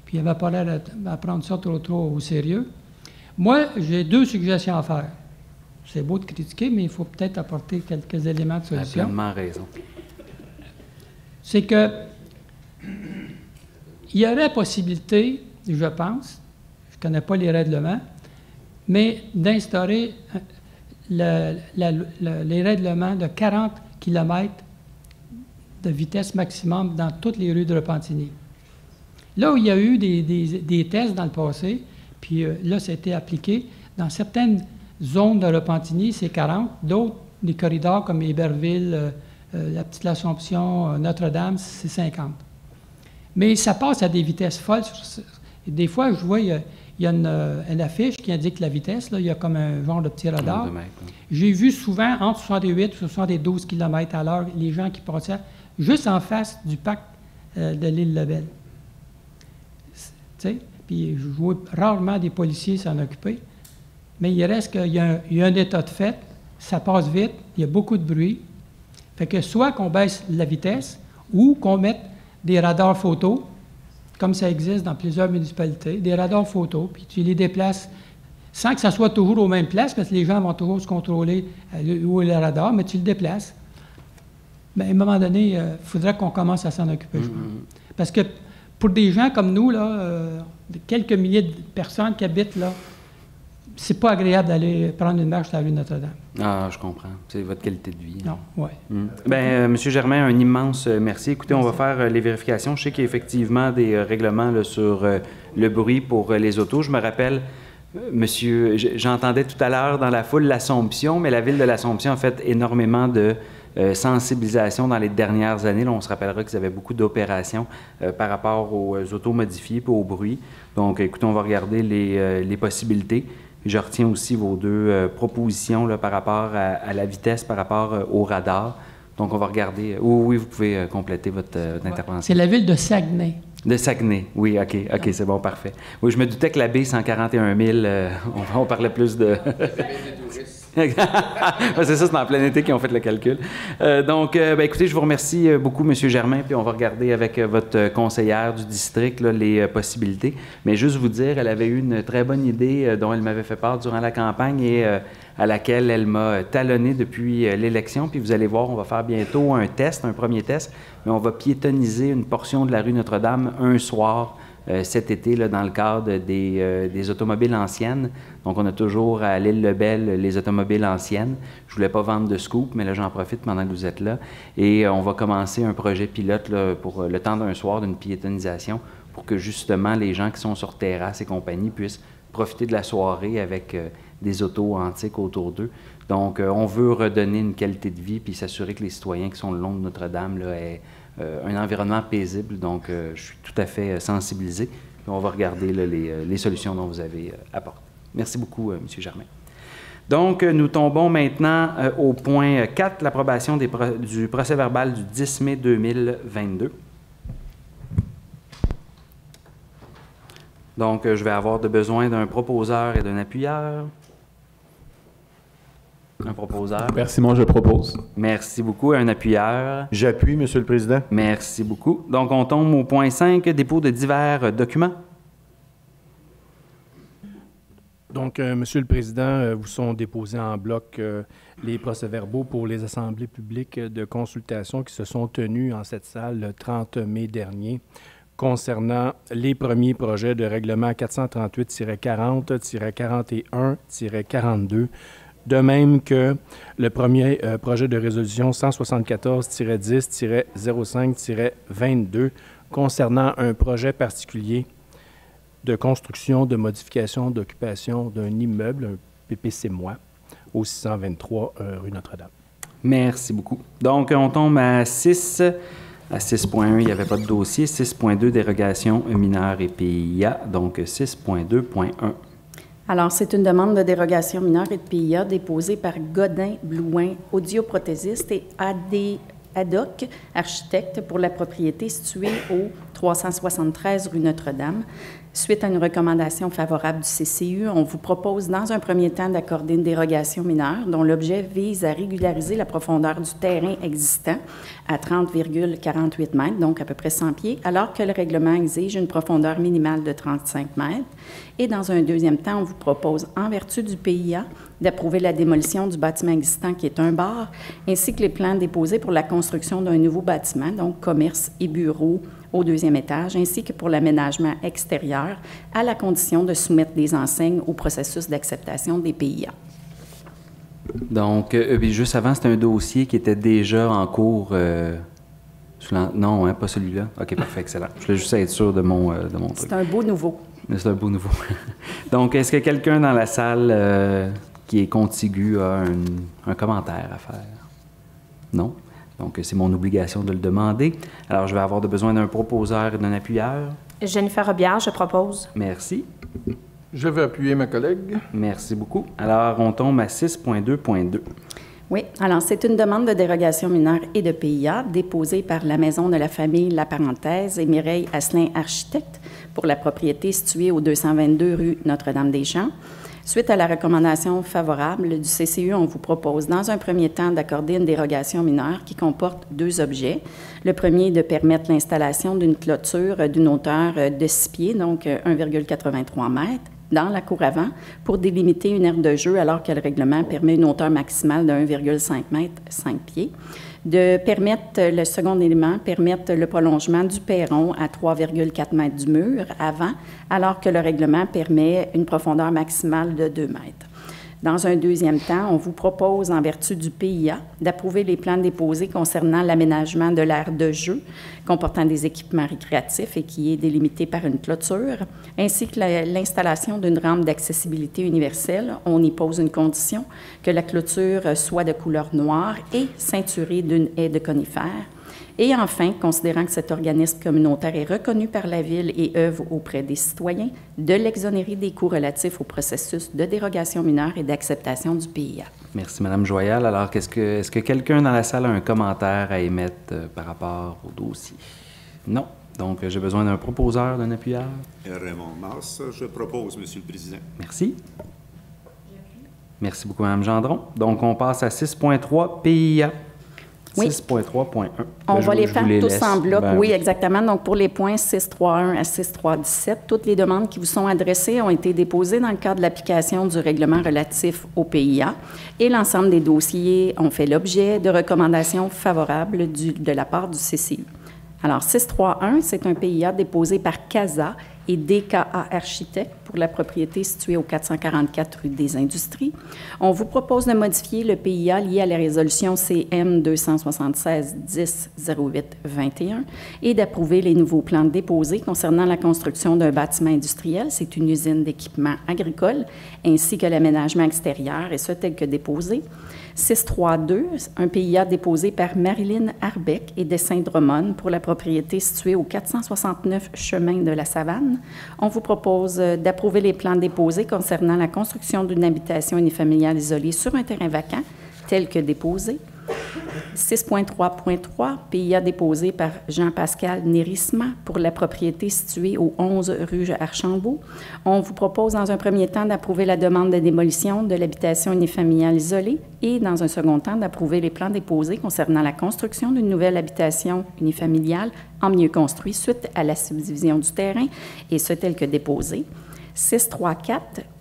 puis il n'avait pas l'air à prendre ça trop au sérieux. Moi, j'ai 2 suggestions à faire. C'est beau de critiquer, mais il faut peut-être apporter quelques éléments de solution. Tu as pleinement raison. C'est que il y aurait possibilité, je pense, je ne connais pas les règlements, mais d'instaurer les règlements de 40 km de vitesse maximum dans toutes les rues de Repentigny. Là où il y a eu des tests dans le passé, puis là, ça a été appliqué, dans certaines zones de Repentigny, c'est 40, d'autres, des corridors comme Héberville, la Petite L'Assomption, Notre-Dame, c'est 50. Mais ça passe à des vitesses folles. Des fois, je vois, il y a une affiche qui indique la vitesse. Là, il y a comme un genre de petit radar. J'ai vu souvent entre 68 et 72 km à l'heure les gens qui passaient juste en face du parc de l'île Lebel. Tu sais, puis je vois rarement des policiers s'en occuper. Mais il reste qu'il y a un état de fait, ça passe vite, il y a beaucoup de bruit. Fait que soit qu'on baisse la vitesse ou qu'on mette des radars photos, comme ça existe dans plusieurs municipalités, des radars photos, puis tu les déplaces sans que ça soit toujours aux mêmes places, parce que les gens vont toujours se contrôler où est le radar, mais tu le déplaces. Mais à un moment donné, il faudrait qu'on commence à s'en occuper, je pense. Parce que pour des gens comme nous, là, quelques milliers de personnes qui habitent là, c'est pas agréable d'aller prendre une marche sur la rue Notre-Dame. Ah, je comprends. C'est votre qualité de vie. Non, oui. Bien, M. Germain, un immense merci. Écoutez, on va faire les vérifications. Je sais qu'il y a effectivement des règlements là, sur le bruit pour les autos. Je me rappelle, monsieur, j'entendais tout à l'heure dans la foule l'Assomption, mais la ville de l'Assomption a fait énormément de sensibilisation dans les dernières années. Là, on se rappellera qu'ils avaient beaucoup d'opérations par rapport aux autos modifiées et au bruit. Donc, écoutez, on va regarder les possibilités. Je retiens aussi vos 2 propositions là, par rapport à la vitesse, par rapport au radar. Donc, on va regarder. Oui, vous pouvez compléter votre intervention. C'est la ville de Saguenay. De Saguenay, oui, OK, c'est bon, parfait. Oui, je me doutais que la baie, 141 000, on parlait plus de... C'est ça, c'est en plein été qu'ils ont fait le calcul. Donc, écoutez, je vous remercie beaucoup, M. Germain, puis on va regarder avec votre conseillère du district là, les possibilités. Mais juste vous dire, elle avait eu une très bonne idée dont elle m'avait fait part durant la campagne et à laquelle elle m'a talonné depuis l'élection. Puis vous allez voir, on va faire bientôt un premier test, mais on va piétoniser une portion de la rue Notre-Dame un soir cet été là, dans le cadre des automobiles anciennes. Donc, on a toujours à l'île Lebel les automobiles anciennes. Je ne voulais pas vendre de scoop, mais là, j'en profite pendant que vous êtes là. Et on va commencer un projet pilote là, pour le temps d'un soir d'une piétonisation pour que, justement, les gens qui sont sur terrasse et compagnie puissent profiter de la soirée avec des autos antiques autour d'eux. Donc, on veut redonner une qualité de vie puis s'assurer que les citoyens qui sont le long de Notre-Dame là, aient un environnement paisible. Donc, je suis tout à fait sensibilisé. Puis on va regarder là, les solutions dont vous avez apportées. Merci beaucoup, M. Germain. Donc, nous tombons maintenant au point 4, l'approbation du procès-verbal du 10 mai 2022. Donc, je vais avoir besoin d'un proposeur et d'un appuyeur. Un proposeur. Simon, je propose. Merci beaucoup. Un appuyeur. J'appuie, Monsieur le Président. Merci beaucoup. Donc, on tombe au point 5, dépôt de divers documents. Donc, Monsieur le Président, vous sont déposés en bloc les procès-verbaux pour les assemblées publiques de consultation qui se sont tenues en cette salle le 30 mai dernier concernant les premiers projets de règlement 438-40, 41-42, de même que le premier projet de résolution 174-10-05-22 concernant un projet particulier de construction, de modification, d'occupation d'un immeuble, un PPC-moi, au 623 rue Notre-Dame. Merci beaucoup. Donc, on tombe à 6. À 6.1, il n'y avait pas de dossier. 6.2, dérogation mineure et PIA. Donc, 6.2.1. Alors, c'est une demande de dérogation mineure et de PIA déposée par Godin Blouin, audioprothésiste et Ad-Hoc, architecte pour la propriété située au 373 rue Notre-Dame. Suite à une recommandation favorable du CCU, on vous propose dans un premier temps d'accorder une dérogation mineure dont l'objet vise à régulariser la profondeur du terrain existant à 30,48 mètres, donc à peu près 100 pieds, alors que le règlement exige une profondeur minimale de 35 mètres. Et dans un deuxième temps, on vous propose, en vertu du PIA, d'approuver la démolition du bâtiment existant qui est un bar, ainsi que les plans déposés pour la construction d'un nouveau bâtiment, donc commerce et bureaux au deuxième étage, ainsi que pour l'aménagement extérieur, à la condition de soumettre des enseignes au processus d'acceptation des PIA. Donc, juste avant, c'était un dossier qui était déjà en cours. Non, hein, pas celui-là. OK, parfait, excellent. Je voulais juste être sûr de mon truc. C'est un beau nouveau. C'est un beau nouveau. Donc, est-ce que quelqu'un dans la salle qui est contigu a un commentaire à faire? Non? Donc, c'est mon obligation de le demander. Alors, je vais avoir besoin d'un proposeur et d'un appuyeur. Jennifer Robillard, je propose. Merci. Je vais appuyer ma collègue. Merci beaucoup. Alors, on tombe à 6.2.2. Oui, alors c'est une demande de dérogation mineure et de PIA déposée par la Maison de la famille La Parenthèse et Mireille Asselin, architecte, pour la propriété située au 222 rue Notre-Dame-des-Champs. Suite à la recommandation favorable du CCU, on vous propose dans un premier temps d'accorder une dérogation mineure qui comporte 2 objets. Le premier est de permettre l'installation d'une clôture d'une hauteur de 6 pieds, donc 1,83 mètres, dans la cour avant pour délimiter une aire de jeu alors que le règlement permet une hauteur maximale de 1,5 mètre, 5 pieds. De permettre, le second élément, permettre le prolongement du perron à 3,4 mètres du mur avant, alors que le règlement permet une profondeur maximale de 2 mètres. Dans un deuxième temps, on vous propose, en vertu du PIA, d'approuver les plans déposés concernant l'aménagement de l'aire de jeu comportant des équipements récréatifs et qui est délimité par une clôture, ainsi que l'installation d'une rampe d'accessibilité universelle. On y pose une condition, que la clôture soit de couleur noire et ceinturée d'une haie de conifères. Et enfin, considérant que cet organisme communautaire est reconnu par la Ville et œuvre auprès des citoyens, de l'exonérer des coûts relatifs au processus de dérogation mineure et d'acceptation du PIA. Merci, Mme Joyal. Alors, est-ce que quelqu'un dans la salle a un commentaire à émettre par rapport au dossier? Non. Donc, j'ai besoin d'un proposeur, d'un appuyeur. Raymond Mars, je propose, Monsieur le Président. Merci. Merci beaucoup, Mme Gendron. Donc, on passe à 6.3, PIA. Oui. 6.3.1. On va les faire tous en bloc. Ben, oui, exactement. Donc, pour les points 6.3.1 à 6.3.17, toutes les demandes qui vous sont adressées ont été déposées dans le cadre de l'application du règlement relatif au PIA et l'ensemble des dossiers ont fait l'objet de recommandations favorables de la part du CCU. Alors, 6.3.1, c'est un PIA déposé par CASA et DKA Architectes pour la propriété située au 444 rue des Industries. On vous propose de modifier le PIA lié à la résolution CM 276-10-08-21 et d'approuver les nouveaux plans déposés concernant la construction d'un bâtiment industriel, c'est une usine d'équipement agricole, ainsi que l'aménagement extérieur, et ce tel que déposé. 6.3.2, un PIA déposé par Marilyn Arbeck et Dessin Drummond pour la propriété située au 469 chemin de la Savane. On vous propose d'approuver les plans déposés concernant la construction d'une habitation unifamiliale isolée sur un terrain vacant, tel que déposé. 6.3.3, PIA déposé par Jean-Pascal Nérisma pour la propriété située au 11 rue Archambault. On vous propose dans un premier temps d'approuver la demande de démolition de l'habitation unifamiliale isolée et dans un second temps d'approuver les plans déposés concernant la construction d'une nouvelle habitation unifamiliale en milieu construit suite à la subdivision du terrain, et ce tel que déposé. 6.3.4,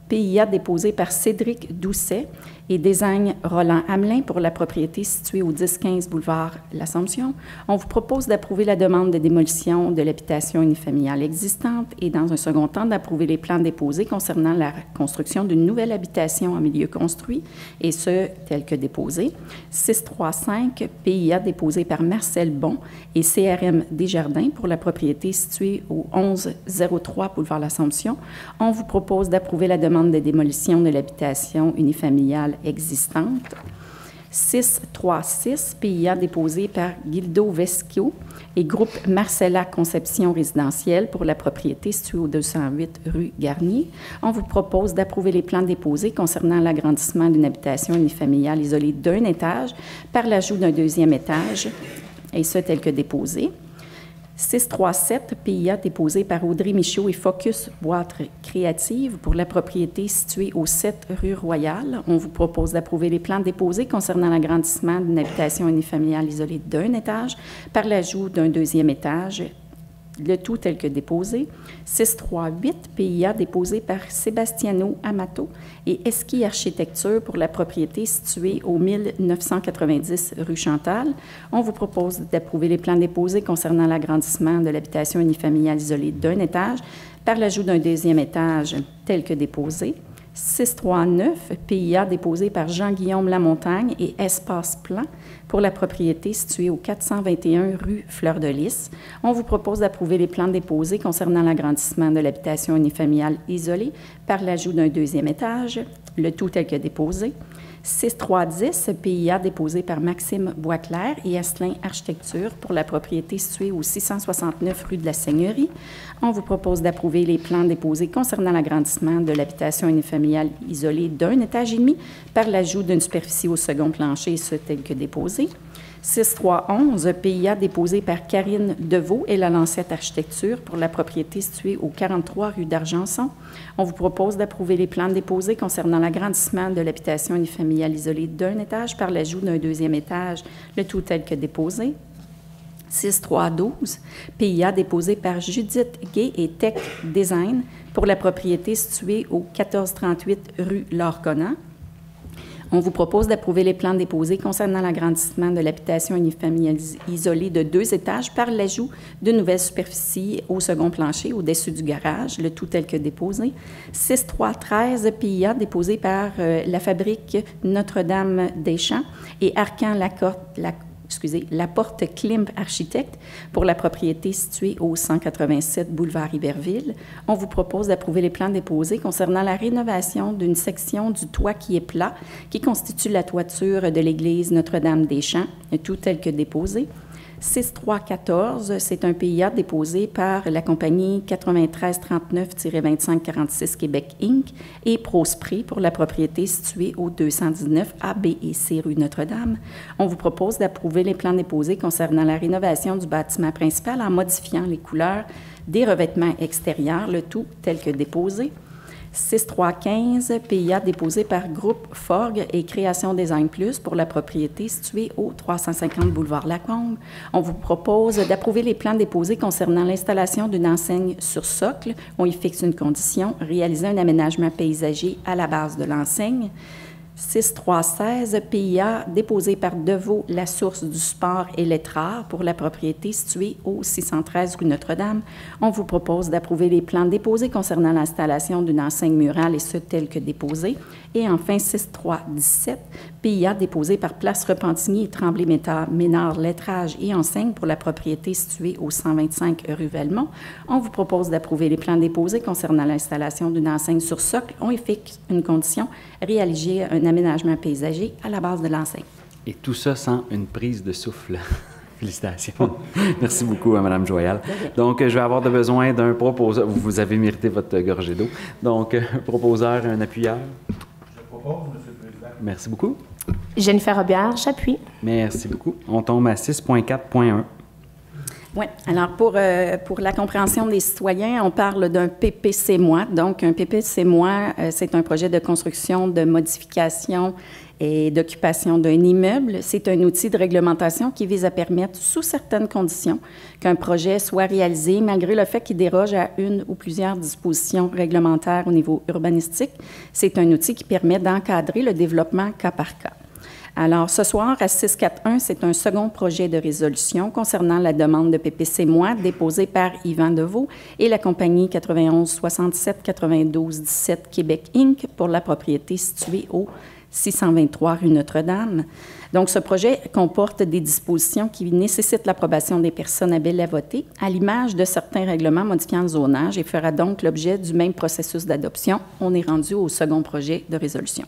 PIA déposé par Cédric Doucet et Design Roland Hamelin pour la propriété située au 10-15 boulevard L'Assomption. On vous propose d'approuver la demande de démolition de l'habitation unifamiliale existante et dans un second temps d'approuver les plans déposés concernant la construction d'une nouvelle habitation en milieu construit, et ce, tel que déposé. 6.3.5, PIA déposé par Marcel Bon et CRM Desjardins pour la propriété située au 11-03 boulevard L'Assomption. On vous propose d'approuver la demande de démolition de l'habitation unifamiliale existante. 6.3.6, PIA déposé par Guildo Vesquio et groupe Marcella Conception résidentielle pour la propriété située au 208 rue Garnier. On vous propose d'approuver les plans déposés concernant l'agrandissement d'une habitation unifamiliale isolée d'un étage par l'ajout d'un deuxième étage, et ce tel que déposé. 6.3.7, PIA déposé par Audrey Michaud et Focus Boîte Créative pour la propriété située au 7 rue Royale. On vous propose d'approuver les plans déposés concernant l'agrandissement d'une habitation unifamiliale isolée d'un étage par l'ajout d'un deuxième étage, le tout tel que déposé. 6.3.8, PIA déposé par Sébastiano Amato et Esqui Architecture pour la propriété située au 1990 rue Chantal. On vous propose d'approuver les plans déposés concernant l'agrandissement de l'habitation unifamiliale isolée d'un étage par l'ajout d'un deuxième étage tel que déposé. 6.3.9, PIA déposé par Jean-Guillaume Lamontagne et Espace Plan pour la propriété située au 421 rue Fleur de Lys. On vous propose d'approuver les plans déposés concernant l'agrandissement de l'habitation unifamiliale isolée par l'ajout d'un deuxième étage, le tout tel que déposé. 6.3.10, PIA déposé par Maxime Boisclair et Asselin Architecture pour la propriété située au 669 rue de la Seigneurie. On vous propose d'approuver les plans déposés concernant l'agrandissement de l'habitation unifamiliale isolée d'un étage et demi par l'ajout d'une superficie au second plancher, ce tel que déposé. 6.3.11, PIA déposé par Karine Deveau et la Lancette Architecture pour la propriété située au 43 rue d'Argenson. On vous propose d'approuver les plans déposés concernant l'agrandissement de l'habitation unifamiliale isolée d'un étage par l'ajout d'un deuxième étage, le tout tel que déposé. 6.3.12, PIA déposé par Judith Gay et Tech Design pour la propriété située au 1438 rue Laure-Conan. On vous propose d'approuver les plans déposés concernant l'agrandissement de l'habitation unifamiliale isolée de deux étages par l'ajout de nouvelles superficies au second plancher au-dessus du garage, le tout tel que déposé. 6.3.13, PIA déposé par la fabrique Notre-Dame-des-Champs et Arcan Laporte Klimp Architecte pour la propriété située au 187 boulevard Iberville. On vous propose d'approuver les plans déposés concernant la rénovation d'une section du toit qui est plat, qui constitue la toiture de l'église Notre-Dame-des-Champs, tout tel que déposé. 6.3.14, c'est un PIA déposé par la compagnie 9339-2546 Québec Inc. et Prospri pour la propriété située au 219 A, B et C rue Notre-Dame. On vous propose d'approuver les plans déposés concernant la rénovation du bâtiment principal en modifiant les couleurs des revêtements extérieurs, le tout tel que déposé. 6.3.15, PIA déposé par Groupe Forgue et Création Design Plus pour la propriété située au 350 boulevard Lacombe. On vous propose d'approuver les plans déposés concernant l'installation d'une enseigne sur socle. On y fixe une condition, réaliser un aménagement paysager à la base de l'enseigne. 6.3.16, PIA déposé par Deveau, la source du sport et l'Étrard pour la propriété située au 613 rue Notre-Dame. On vous propose d'approuver les plans déposés concernant l'installation d'une enseigne murale et ce tel que déposé. Et enfin, 6.3.17, PIA déposé par Place Repentigny et Tremblay-Ménard, lettrage et enseigne pour la propriété située au 125 rue Velmont. On vous propose d'approuver les plans déposés concernant l'installation d'une enseigne sur socle. On y fixe une condition, réaliser un aménagement paysager à la base de l'enseigne. Et tout ça sans une prise de souffle. Félicitations. Merci beaucoup, Mme Joyal. Donc, je vais avoir besoin d'un proposeur. Vous avez mérité votre gorgée d'eau. Donc, un proposeur, un appuyeur. Je propose, M. le Président. Merci beaucoup. Jennifer Robillard, j'appuie. Merci beaucoup. On tombe à 6.4.1. Oui. Alors, pour la compréhension des citoyens, on parle d'un PPC-moi. Donc, un PPC-moi, c'est un projet de construction, de modification et d'occupation d'un immeuble. C'est un outil de réglementation qui vise à permettre, sous certaines conditions, qu'un projet soit réalisé malgré le fait qu'il déroge à une ou plusieurs dispositions réglementaires au niveau urbanistique. C'est un outil qui permet d'encadrer le développement cas par cas. Alors, ce soir, à 6.4.1, c'est un second projet de résolution concernant la demande de PPC-moi déposée par Yvan Deveau et la compagnie 91 67 92 17 Québec Inc. pour la propriété située au 623 rue Notre-Dame. Donc, ce projet comporte des dispositions qui nécessitent l'approbation des personnes habiles à voter, à l'image de certains règlements modifiant le zonage, et fera donc l'objet du même processus d'adoption. On est rendu au second projet de résolution.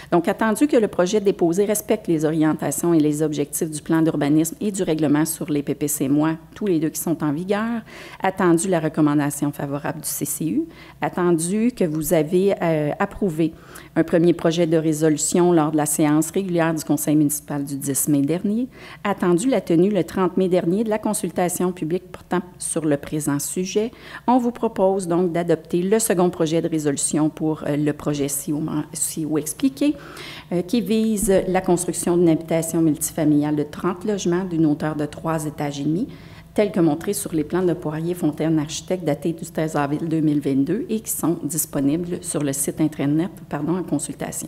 Donc, attendu que le projet déposé respecte les orientations et les objectifs du plan d'urbanisme et du règlement sur les PPC-moi, tous les deux qui sont en vigueur, attendu la recommandation favorable du CCU, attendu que vous avez approuvé un premier projet de résolution lors de la séance régulière du Conseil municipal du 10 mai dernier, attendu la tenue le 30 mai dernier de la consultation publique portant sur le présent sujet, on vous propose donc d'adopter le second projet de résolution pour le projet CIO expliqué, qui vise la construction d'une habitation multifamiliale de 30 logements d'une hauteur de 3 étages et demi, tel que montré sur les plans de Poirier-Fontaine Architecte datés du 13 avril 2022 et qui sont disponibles sur le site Internet, en consultation.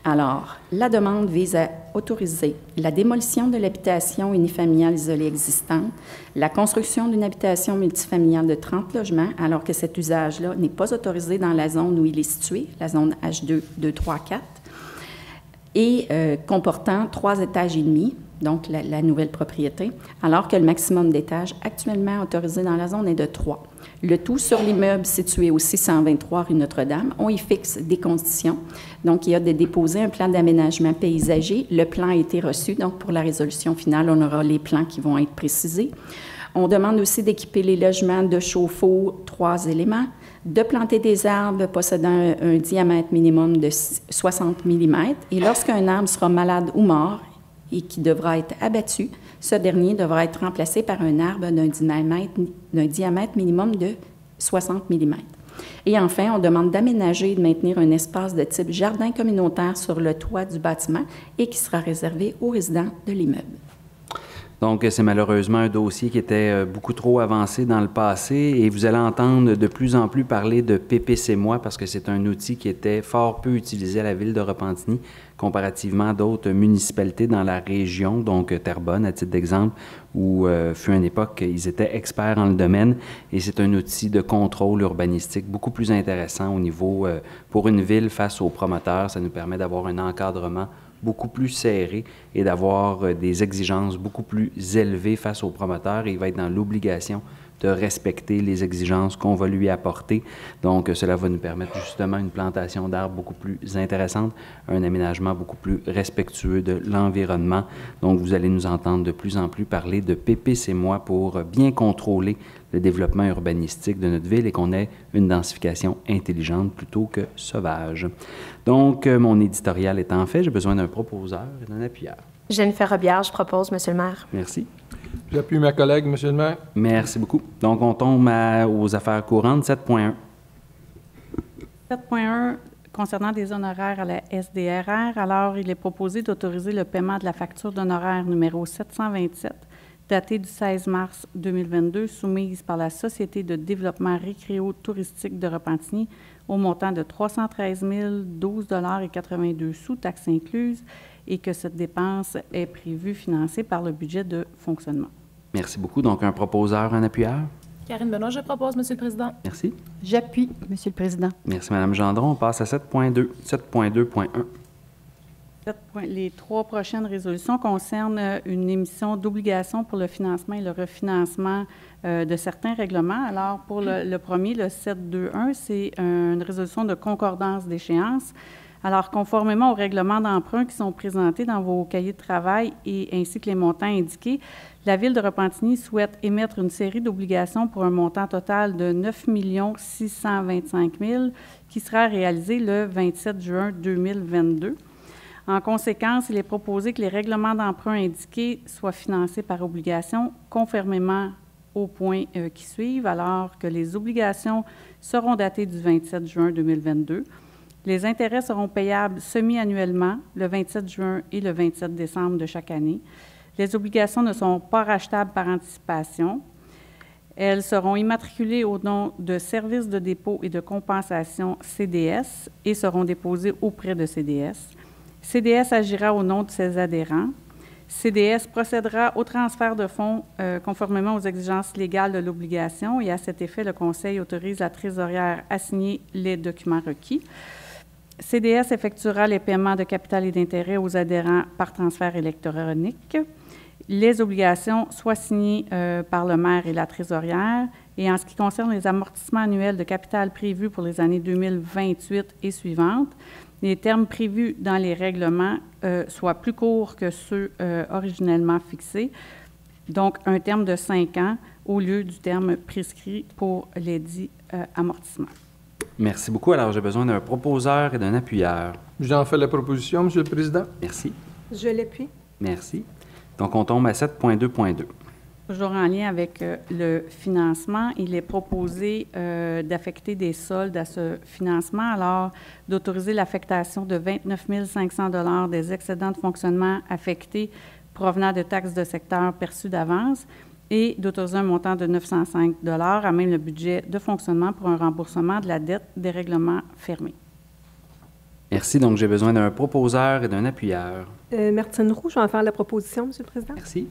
Alors, la demande vise à autoriser la démolition de l'habitation unifamiliale isolée existante, la construction d'une habitation multifamiliale de 30 logements, alors que cet usage-là n'est pas autorisé dans la zone où il est situé, la zone H2, 2, 3, 4, et comportant 3 étages et demi, donc la nouvelle propriété, alors que le maximum d'étages actuellement autorisé dans la zone est de 3. Le tout sur l'immeuble situé au 623 rue Notre-Dame. On y fixe des conditions. Donc, il y a de déposer un plan d'aménagement paysager. Le plan a été reçu, donc pour la résolution finale, on aura les plans qui vont être précisés. On demande aussi d'équiper les logements de chauffe-eau, 3 éléments, de planter des arbres possédant un diamètre minimum de 60 mm. Et lorsqu'un arbre sera malade ou mort et qui devra être abattu, ce dernier devra être remplacé par un arbre d'un diamètre minimum de 60 mm. Et enfin, on demande d'aménager et de maintenir un espace de type jardin communautaire sur le toit du bâtiment et qui sera réservé aux résidents de l'immeuble. Donc, c'est malheureusement un dossier qui était beaucoup trop avancé dans le passé et vous allez entendre de plus en plus parler de PPC-moi parce que c'est un outil qui était fort peu utilisé à la ville de Repentigny comparativement à d'autres municipalités dans la région, donc Terrebonne, à titre d'exemple, où fut une époque, ils étaient experts en le domaine et c'est un outil de contrôle urbanistique beaucoup plus intéressant au niveau, pour une ville face aux promoteurs, ça nous permet d'avoir un encadrement beaucoup plus serré et d'avoir des exigences beaucoup plus élevées face aux promoteurs et il va être dans l'obligation de respecter les exigences qu'on va lui apporter. Donc, cela va nous permettre justement une plantation d'arbres beaucoup plus intéressante, un aménagement beaucoup plus respectueux de l'environnement. Donc, vous allez nous entendre de plus en plus parler de PPC-moi pour bien contrôler le développement urbanistique de notre ville et qu'on ait une densification intelligente plutôt que sauvage. Donc, mon éditorial étant fait, j'ai besoin d'un proposeur et d'un appuyeur. Jennifer Robillard, je propose, Monsieur le maire. Merci. J'appuie ma collègue, Monsieur le maire. Merci beaucoup. Donc, on tombe aux affaires courantes, 7.1. 7.1, concernant des honoraires à la SDRR, alors il est proposé d'autoriser le paiement de la facture d'honoraires numéro 727, datée du 16 mars 2022, soumise par la Société de développement récréo-touristique de Repentigny au montant de 313 012,82 $, taxes incluses, et que cette dépense est prévue financée par le budget de fonctionnement. Merci beaucoup. Donc, un proposeur, un appuyeur? Karine Benoît, je propose, Monsieur le Président. Merci. J'appuie, Monsieur le Président. Merci, Mme Gendron. On passe à 7.2. 7.2.1. Les 3 prochaines résolutions concernent une émission d'obligations pour le financement et le refinancement de certains règlements. Alors, pour le premier, le 7.2.1, c'est une résolution de concordance d'échéance. Alors, conformément aux règlements d'emprunt qui sont présentés dans vos cahiers de travail et ainsi que les montants indiqués, la Ville de Repentigny souhaite émettre une série d'obligations pour un montant total de 9 625 000 qui sera réalisé le 27 juin 2022. En conséquence, il est proposé que les règlements d'emprunt indiqués soient financés par obligation, conformément aux points qui suivent, alors que les obligations seront datées du 27 juin 2022. Les intérêts seront payables semi-annuellement, le 27 juin et le 27 décembre de chaque année. Les obligations ne sont pas rachetables par anticipation. Elles seront immatriculées au nom de Services de dépôt et de compensation CDS et seront déposées auprès de CDS. CDS agira au nom de ses adhérents. CDS procédera au transfert de fonds conformément aux exigences légales de l'obligation et à cet effet, le Conseil autorise la trésorière à signer les documents requis. CDS effectuera les paiements de capital et d'intérêt aux adhérents par transfert électronique. Les obligations soient signées par le maire et la trésorière. Et en ce qui concerne les amortissements annuels de capital prévus pour les années 2028 et suivantes, les termes prévus dans les règlements soient plus courts que ceux originellement fixés, donc un terme de 5 ans au lieu du terme prescrit pour les dits amortissements. Merci beaucoup. Alors, j'ai besoin d'un proposeur et d'un appuyeur. J'en fais la proposition, Monsieur le Président. Merci. Je l'appuie. Merci. Donc, on tombe à 7.2.2. Toujours en lien avec le financement, il est proposé d'affecter des soldes à ce financement, alors d'autoriser l'affectation de 29 500 $ des excédents de fonctionnement affectés provenant de taxes de secteur perçues d'avance et d'autoriser un montant de 905 $ à même le budget de fonctionnement pour un remboursement de la dette des règlements fermés. Merci. Donc, j'ai besoin d'un proposeur et d'un appuyeur. Martine Roux, je vais en faire la proposition, Monsieur le Président. Merci.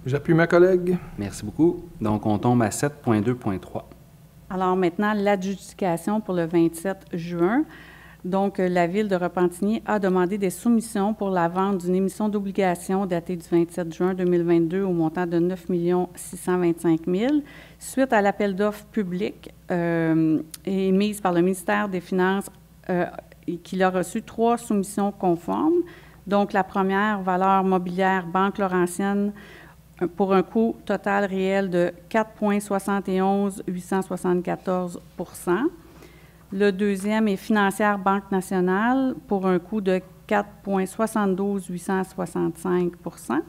J'appuie ma collègue. Merci beaucoup. Donc, on tombe à 7.2.3. Alors maintenant, l'adjudication pour le 27 juin. Donc, la Ville de Repentigny a demandé des soumissions pour la vente d'une émission d'obligations datée du 27 juin 2022 au montant de 9 625 000 suite à l'appel d'offres public émise par le ministère des Finances qu'il a reçu 3 soumissions conformes. Donc, la première, valeur mobilière Banque Laurentienne, pour un coût total réel de 4,71 874 %. Le deuxième est Financière Banque Nationale pour un coût de 4,72 865 %.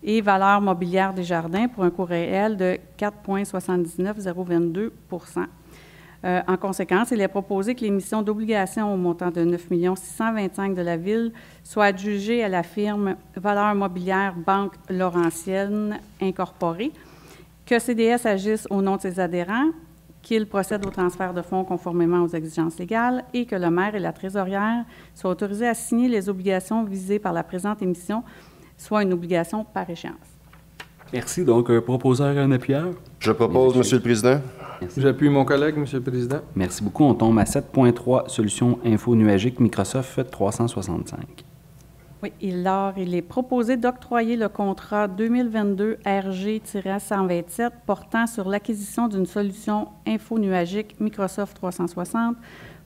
Et Valeur mobilière Desjardins pour un coût réel de 4,79 022 %. En conséquence, il est proposé que l'émission d'obligations au montant de 9 625 000 de la Ville soit adjugée à la firme Valeur mobilière Banque Laurentienne Incorporée, que CDS agisse au nom de ses adhérents, qu'il procède au transfert de fonds conformément aux exigences légales et que le maire et la trésorière soient autorisés à signer les obligations visées par la présente émission, soit une obligation par échéance. Merci. Donc, un proposeur et un appuyeur. Je propose, Monsieur le Président. J'appuie mon collègue, Monsieur le Président. Merci beaucoup. On tombe à 7.3, solution info nuagique Microsoft 365. Oui, il est proposé d'octroyer le contrat 2022 RG-127 portant sur l'acquisition d'une solution info nuagique Microsoft 360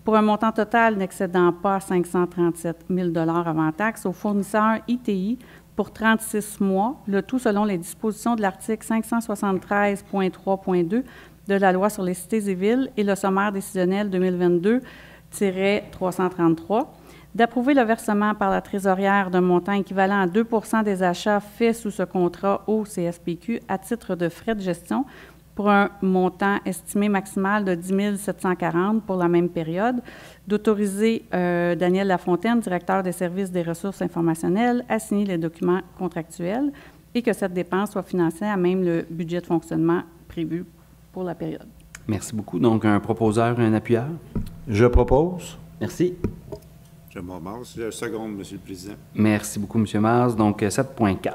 pour un montant total n'excédant pas 537 000 $ avant taxe au fournisseur ITI pour 36 mois, le tout selon les dispositions de l'article 573.3.2 de la Loi sur les cités et villes et le sommaire décisionnel 2022-333, d'approuver le versement par la trésorière d'un montant équivalent à 2 % des achats faits sous ce contrat au CSPQ à titre de frais de gestion pour un montant estimé maximal de 10 740 pour la même période, d'autoriser Daniel Lafontaine, directeur des services des ressources informationnelles, à signer les documents contractuels et que cette dépense soit financée à même le budget de fonctionnement prévu pour la période. Merci beaucoup. Donc, un proposeur et un appuyeur. Je propose. Merci. Je m'en Mars. Je seconde, Monsieur le Président. Merci beaucoup, M. Mars. Donc, 7.4.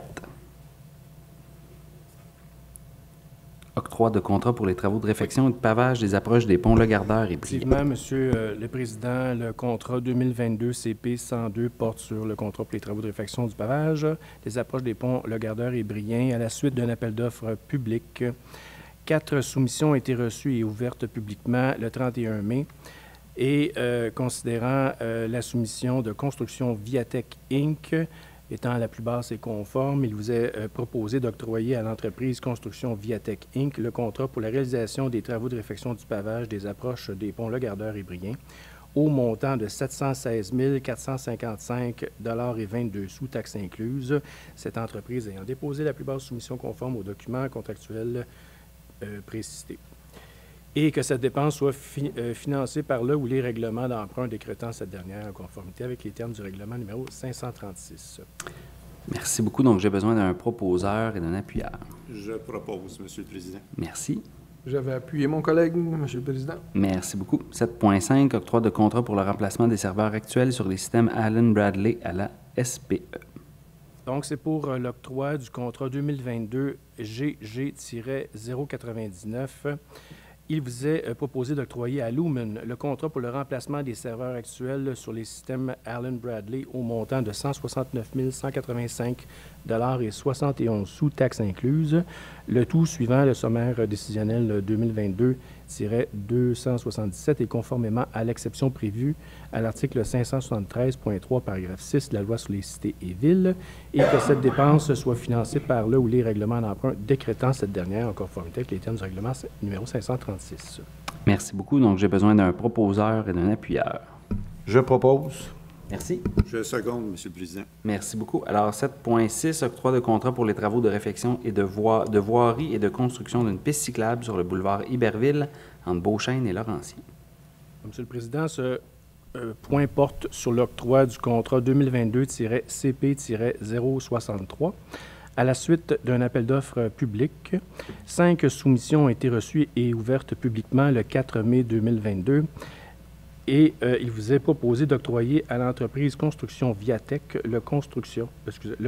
Octroi de contrat pour les travaux de réfection et de pavage des approches des ponts Legardeur et Briand. Effectivement, Monsieur le Président, le contrat 2022 CP 102 porte sur le contrat pour les travaux de réfection du pavage des approches des ponts Legardeur et Briand à la suite d'un appel d'offres public. 4 soumissions ont été reçues et ouvertes publiquement le 31 mai. Et considérant la soumission de Construction Viatec Inc., étant la plus basse et conforme, il vous est proposé d'octroyer à l'entreprise Construction Viatec Inc. le contrat pour la réalisation des travaux de réfection du pavage des approches des ponts Legardeur et Briand au montant de 716 455,22 taxes incluses, cette entreprise ayant déposé la plus basse soumission conforme aux documents contractuels précités. Et que cette dépense soit financée par le ou les règlements d'emprunt décrétant cette dernière en conformité avec les termes du règlement numéro 536. Merci beaucoup. Donc, j'ai besoin d'un proposeur et d'un appuyeur. Je propose, Monsieur le Président. Merci. J'avais appuyé mon collègue, Monsieur le Président. Merci beaucoup. 7.5, octroi de contrat pour le remplacement des serveurs actuels sur les systèmes Allen Bradley à la SPE. Donc, c'est pour l'octroi du contrat 2022 GG-099. Il vous est proposé d'octroyer à Lumen le contrat pour le remplacement des serveurs actuels sur les systèmes Allen Bradley au montant de 169 185,71 taxes incluses, le tout suivant le sommaire décisionnel 2022-277 et conformément à l'exception prévue à l'article 573.3, paragraphe 6 de la loi sur les cités et villes, et que cette dépense soit financée par le ou les règlements d'emprunt décrétant cette dernière en conformité avec les termes du règlement numéro 536. Merci beaucoup. Donc, j'ai besoin d'un proposeur et d'un appuyeur. Je propose. Merci. Je seconde, Monsieur le Président. Merci beaucoup. Alors, 7.6, octroi de contrat pour les travaux de réfection et de voirie et de construction d'une piste cyclable sur le boulevard Iberville entre Beauchesne et Laurentian. Monsieur le Président, ce point porte sur l'octroi du contrat 2022-CP-063. À la suite d'un appel d'offres public, 5 soumissions ont été reçues et ouvertes publiquement le 4 mai 2022. Et il vous est proposé d'octroyer à l'entreprise Construction Viatec le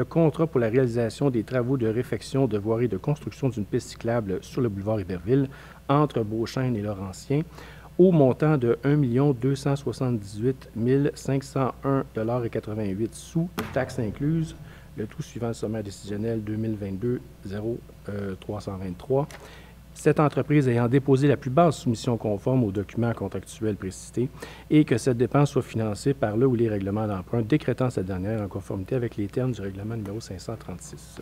contrat pour la réalisation des travaux de réfection de voirie de construction d'une piste cyclable sur le boulevard Iberville entre Beauchesne et Laurentian au montant de 1 278 501,88 taxes incluses, le tout suivant le sommaire décisionnel 2022-0323. Cette entreprise ayant déposé la plus basse soumission conforme aux documents contractuels précités et que cette dépense soit financée par le ou les règlements d'emprunt décrétant cette dernière en conformité avec les termes du règlement numéro 536.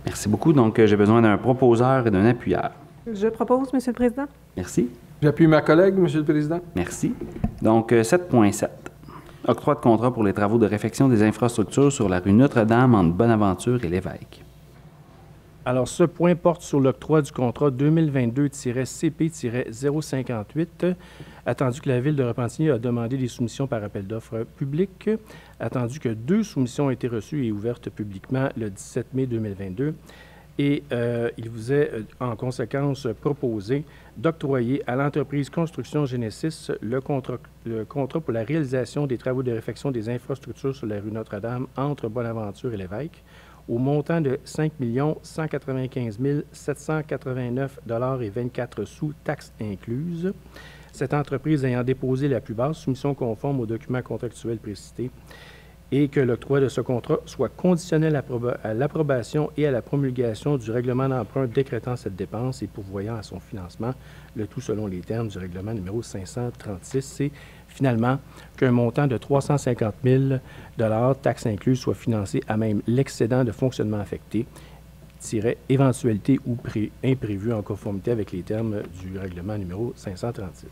Merci beaucoup. Donc, j'ai besoin d'un proposeur et d'un appuyeur. Je propose, Monsieur le Président. Merci. J'appuie ma collègue, Monsieur le Président. Merci. Donc, 7.7. Octroi de contrat pour les travaux de réfection des infrastructures sur la rue Notre-Dame entre Bonaventure et l'Évêque. Alors, ce point porte sur l'octroi du contrat 2022-CP-058, attendu que la Ville de Repentigny a demandé des soumissions par appel d'offres public, attendu que 2 soumissions ont été reçues et ouvertes publiquement le 17 mai 2022, et il vous est en conséquence proposé d'octroyer à l'entreprise Construction Genesis le contrat pour la réalisation des travaux de réfection des infrastructures sur la rue Notre-Dame entre Bonaventure et l'Évêque, au montant de 5 195 789,24 taxes incluses. Cette entreprise ayant déposé la plus basse soumission conforme aux documents contractuels précités et que l'octroi de ce contrat soit conditionnel à l'approbation et à la promulgation du règlement d'emprunt décrétant cette dépense et pourvoyant à son financement, le tout selon les termes du règlement numéro 536. C'est finalement qu'un montant de 350 000 taxes incluses soit financé à même l'excédent de fonctionnement affecté, éventualité ou imprévu en conformité avec les termes du règlement numéro 536.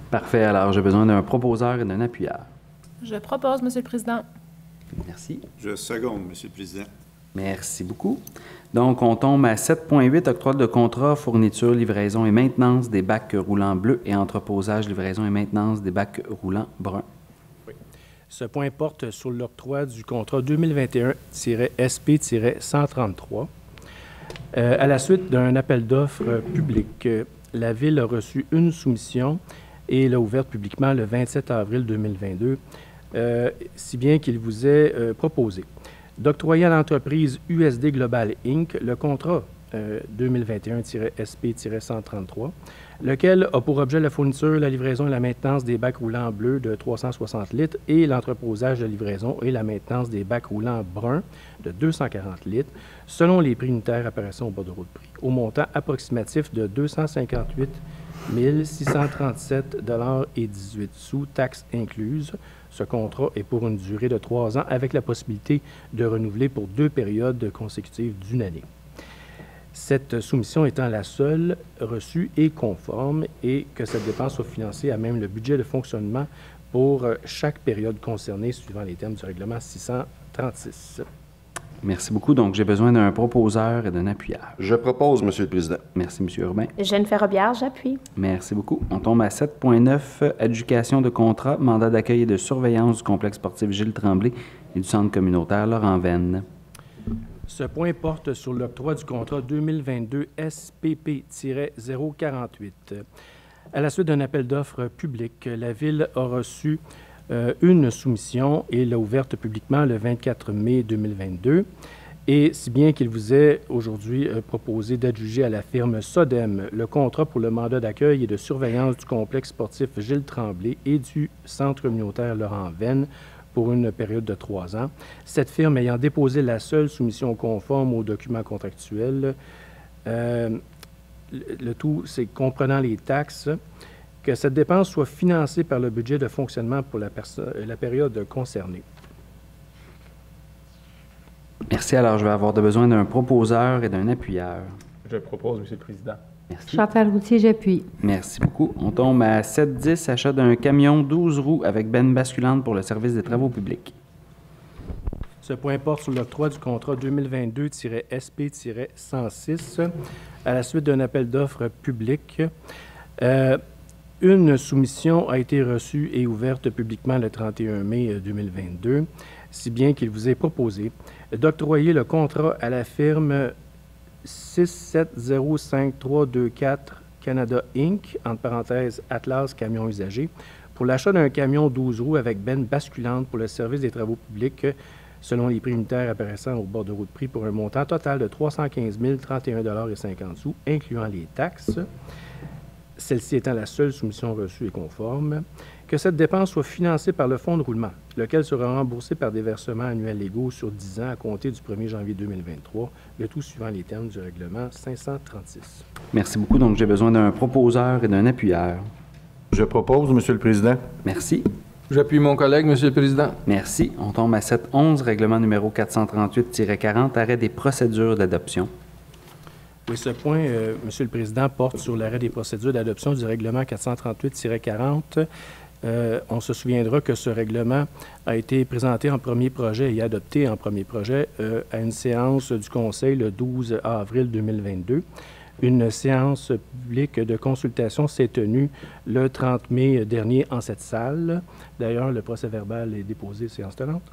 Parfait. Alors, j'ai besoin d'un proposeur et d'un appuyeur. Je propose, Monsieur le Président. Merci. Je seconde, Monsieur le Président. Merci beaucoup. Donc, on tombe à 7.8, octroi de contrat, fourniture, livraison et maintenance des bacs roulants bleus et entreposage, livraison et maintenance des bacs roulants bruns. Oui. Ce point porte sur l'octroi du contrat 2021-SP-133. À la suite d'un appel d'offres public, la Ville a reçu une soumission et l'a ouverte publiquement le 27 avril 2022, si bien qu'il vous est proposé d'octroyer à l'entreprise USD Global Inc. le contrat 2021-SP-133, lequel a pour objet la fourniture, la livraison et la maintenance des bacs roulants bleus de 360 litres et l'entreposage de livraison et la maintenance des bacs roulants bruns de 240 litres, selon les prix unitaires apparaissant au bordereau de prix, au montant approximatif de 258 637,18 taxes incluses. Ce contrat est pour une durée de 3 ans avec la possibilité de renouveler pour 2 périodes consécutives d'1 année. Cette soumission étant la seule reçue et conforme et que cette dépense soit financée à même le budget de fonctionnement pour chaque période concernée suivant les termes du règlement 636. Merci beaucoup. Donc, j'ai besoin d'un proposeur et d'un appuyeur. Je propose, Monsieur le Président. Merci, M. Urbain. Jennifer Robillard, j'appuie. Merci beaucoup. On tombe à 7.9, adjudication de contrat, mandat d'accueil et de surveillance du complexe sportif Gilles Tremblay et du centre communautaire Laurent-Venn. Ce point porte sur l'octroi du contrat 2022 SPP-048. À la suite d'un appel d'offres public, la Ville a reçu une soumission et l'a ouverte publiquement le 24 mai 2022. Et si bien qu'il vous est aujourd'hui proposé d'adjuger à la firme Sodem le contrat pour le mandat d'accueil et de surveillance du complexe sportif Gilles Tremblay et du centre communautaire Laurent-Venn pour une période de 3 ans. Cette firme ayant déposé la seule soumission conforme aux documents contractuels, le tout, c'est comprenant les taxes, que cette dépense soit financée par le budget de fonctionnement pour la période concernée. Merci. Alors, je vais avoir besoin d'un proposeur et d'un appuyeur. Je propose, Monsieur le Président. Merci. Chantal Routier, j'appuie. Merci beaucoup. On tombe à 7.10, achat d'un camion 12 roues avec benne basculante pour le service des travaux publics. Ce point porte sur l'octroi du contrat 2022-SP-106 à la suite d'un appel d'offres public. Une soumission a été reçue et ouverte publiquement le 31 mai 2022, si bien qu'il vous est proposé d'octroyer le contrat à la firme 6705-324 Canada Inc., entre parenthèses Atlas Camions Usagers, pour l'achat d'un camion 12 roues avec benne basculante pour le service des travaux publics, selon les prix unitaires apparaissant au bord de route prix, pour un montant total de 315 031,50 $, incluant les taxes. Celle-ci étant la seule soumission reçue et conforme, que cette dépense soit financée par le fonds de roulement, lequel sera remboursé par des versements annuels légaux sur 10 ans à compter du 1er janvier 2023, le tout suivant les termes du règlement 536. Merci beaucoup. Donc, j'ai besoin d'un proposeur et d'un appuyeur. Je propose, Monsieur le Président. Merci. J'appuie mon collègue, Monsieur le Président. Merci. On tombe à 7.11, règlement numéro 438-40, arrêt des procédures d'adoption. Oui, ce point, Monsieur le Président, porte sur l'arrêt des procédures d'adoption du règlement 438-40. On se souviendra que ce règlement a été présenté en premier projet et adopté en premier projet à une séance du Conseil le 12 avril 2022. Une séance publique de consultation s'est tenue le 30 mai dernier en cette salle. D'ailleurs, le procès-verbal est déposé séance tenante.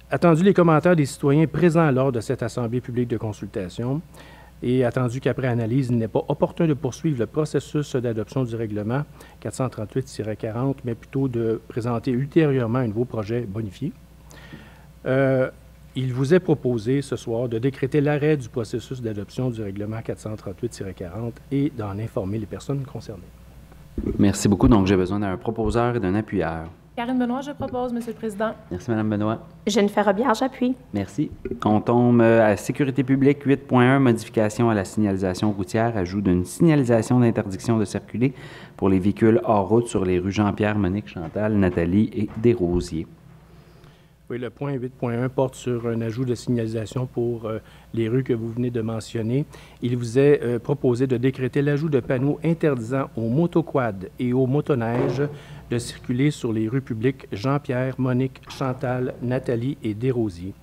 Attendu les commentaires des citoyens présents lors de cette assemblée publique de consultation et attendu qu'après analyse, il n'est pas opportun de poursuivre le processus d'adoption du règlement 438-40, mais plutôt de présenter ultérieurement un nouveau projet bonifié. Il vous est proposé ce soir de décréter l'arrêt du processus d'adoption du règlement 438-40 et d'en informer les personnes concernées. Merci beaucoup. Donc, j'ai besoin d'un proposeur et d'un appuyeur. Karine Benoît, je propose, Monsieur le Président. Merci, Mme Benoît. Jennifer Robillard, j'appuie. Merci. On tombe à sécurité publique 8.1, modification à la signalisation routière, ajout d'une signalisation d'interdiction de circuler pour les véhicules hors route sur les rues Jean-Pierre, Monique, Chantal, Nathalie et Desrosiers. Oui, le point 8.1 porte sur un ajout de signalisation pour les rues que vous venez de mentionner. Il vous est proposé de décréter l'ajout de panneaux interdisant aux motoquads et aux motoneiges de circuler sur les rues publiques Jean-Pierre, Monique, Chantal, Nathalie et Desrosiers,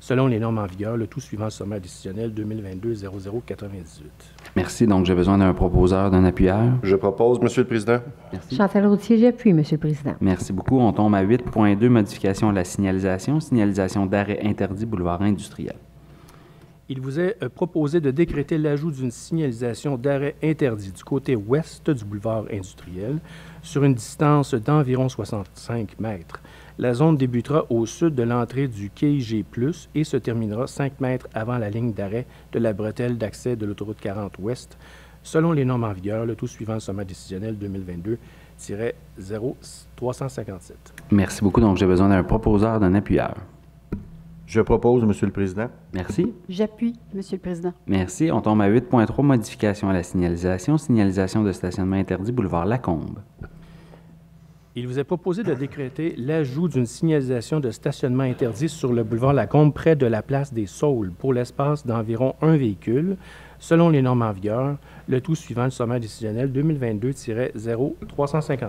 selon les normes en vigueur, le tout suivant le sommaire décisionnel 2022-0098. Merci. Donc, j'ai besoin d'un proposeur, d'un appuyeur. Je propose, Monsieur le Président. Merci. Chantal Routier, j'appuie, Monsieur le Président. Merci beaucoup. On tombe à 8.2, modification à la signalisation, signalisation d'arrêt interdit boulevard industriel. Il vous est proposé de décréter l'ajout d'une signalisation d'arrêt interdit du côté ouest du boulevard industriel sur une distance d'environ 65 mètres. La zone débutera au sud de l'entrée du quai G+, et se terminera 5 mètres avant la ligne d'arrêt de la bretelle d'accès de l'autoroute 40 ouest, selon les normes en vigueur, le tout suivant le sommaire décisionnel 2022-0357. Merci beaucoup. Donc, j'ai besoin d'un proposeur, d'un appuyeur. Je propose, Monsieur le Président. Merci. J'appuie, Monsieur le Président. Merci. On tombe à 8.3, modification à la signalisation, signalisation de stationnement interdit boulevard Lacombe. Il vous est proposé de décréter l'ajout d'une signalisation de stationnement interdit sur le boulevard Lacombe près de la place des Saules pour l'espace d'environ un véhicule, selon les normes en vigueur, le tout suivant le sommaire décisionnel 2022-0358.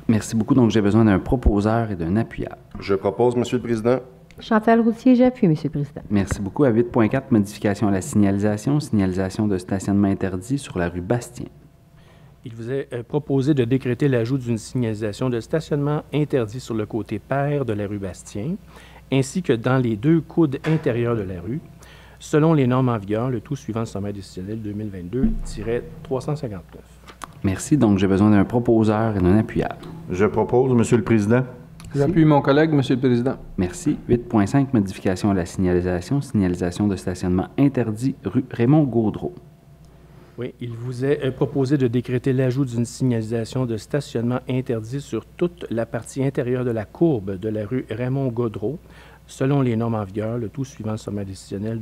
Merci beaucoup. Donc, j'ai besoin d'un proposeur et d'un appuyeur. Je propose, Monsieur le Président. Chantal Routier, j'appuie, Monsieur le Président. Merci beaucoup. À 8.4, modification à la signalisation. Signalisation de stationnement interdit sur la rue Bastien. Il vous est proposé de décréter l'ajout d'une signalisation de stationnement interdit sur le côté pair de la rue Bastien, ainsi que dans les 2 coudes intérieurs de la rue, selon les normes en vigueur, le tout suivant le sommaire décisionnel 2022-359. Merci. Donc, j'ai besoin d'un proposeur et d'un appuyeur. Je propose, Monsieur le Président. J'appuie mon collègue, Monsieur le Président. Merci. 8.5, modification à la signalisation. Signalisation de stationnement interdit rue Raymond-Gaudreau. Oui, il vous est proposé de décréter l'ajout d'une signalisation de stationnement interdit sur toute la partie intérieure de la courbe de la rue Raymond-Gaudreau, selon les normes en vigueur, le tout suivant le sommaire décisionnel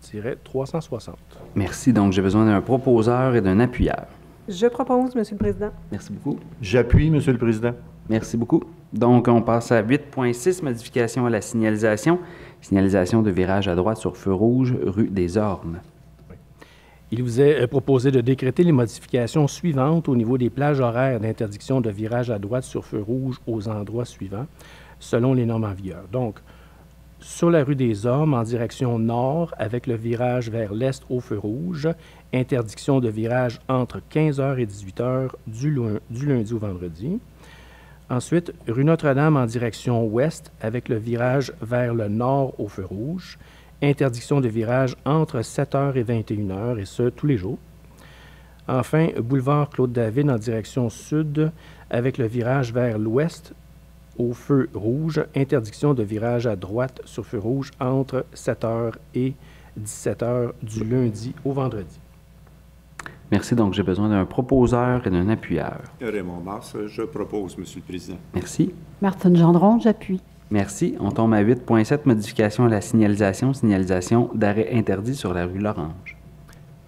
2022-360. Merci. Donc, j'ai besoin d'un proposeur et d'un appuyeur. Je propose, Monsieur le Président. Merci beaucoup. J'appuie, Monsieur le Président. Merci beaucoup. Donc, on passe à 8.6, modification à la signalisation. Signalisation de virage à droite sur feu rouge, rue des Ormes. Il vous est proposé de décréter les modifications suivantes au niveau des plages horaires d'interdiction de virage à droite sur feu rouge aux endroits suivants, selon les normes en vigueur. Donc, sur la rue des Ormes, en direction nord, avec le virage vers l'est au feu rouge, interdiction de virage entre 15h et 18h du lundi au vendredi. Ensuite, rue Notre-Dame en direction ouest, avec le virage vers le nord au feu rouge, interdiction de virage entre 7h et 21h, et ce, tous les jours. Enfin, boulevard Claude-David en direction sud, avec le virage vers l'ouest au feu rouge, interdiction de virage à droite sur feu rouge entre 7h et 17h du lundi au vendredi. Merci. Donc, j'ai besoin d'un proposeur et d'un appuyeur. Raymond Mars, je propose, Monsieur le Président. Merci. Martine Gendron, j'appuie. Merci. On tombe à 8.7, modification à la signalisation. Signalisation d'arrêt interdit sur la rue Lorange.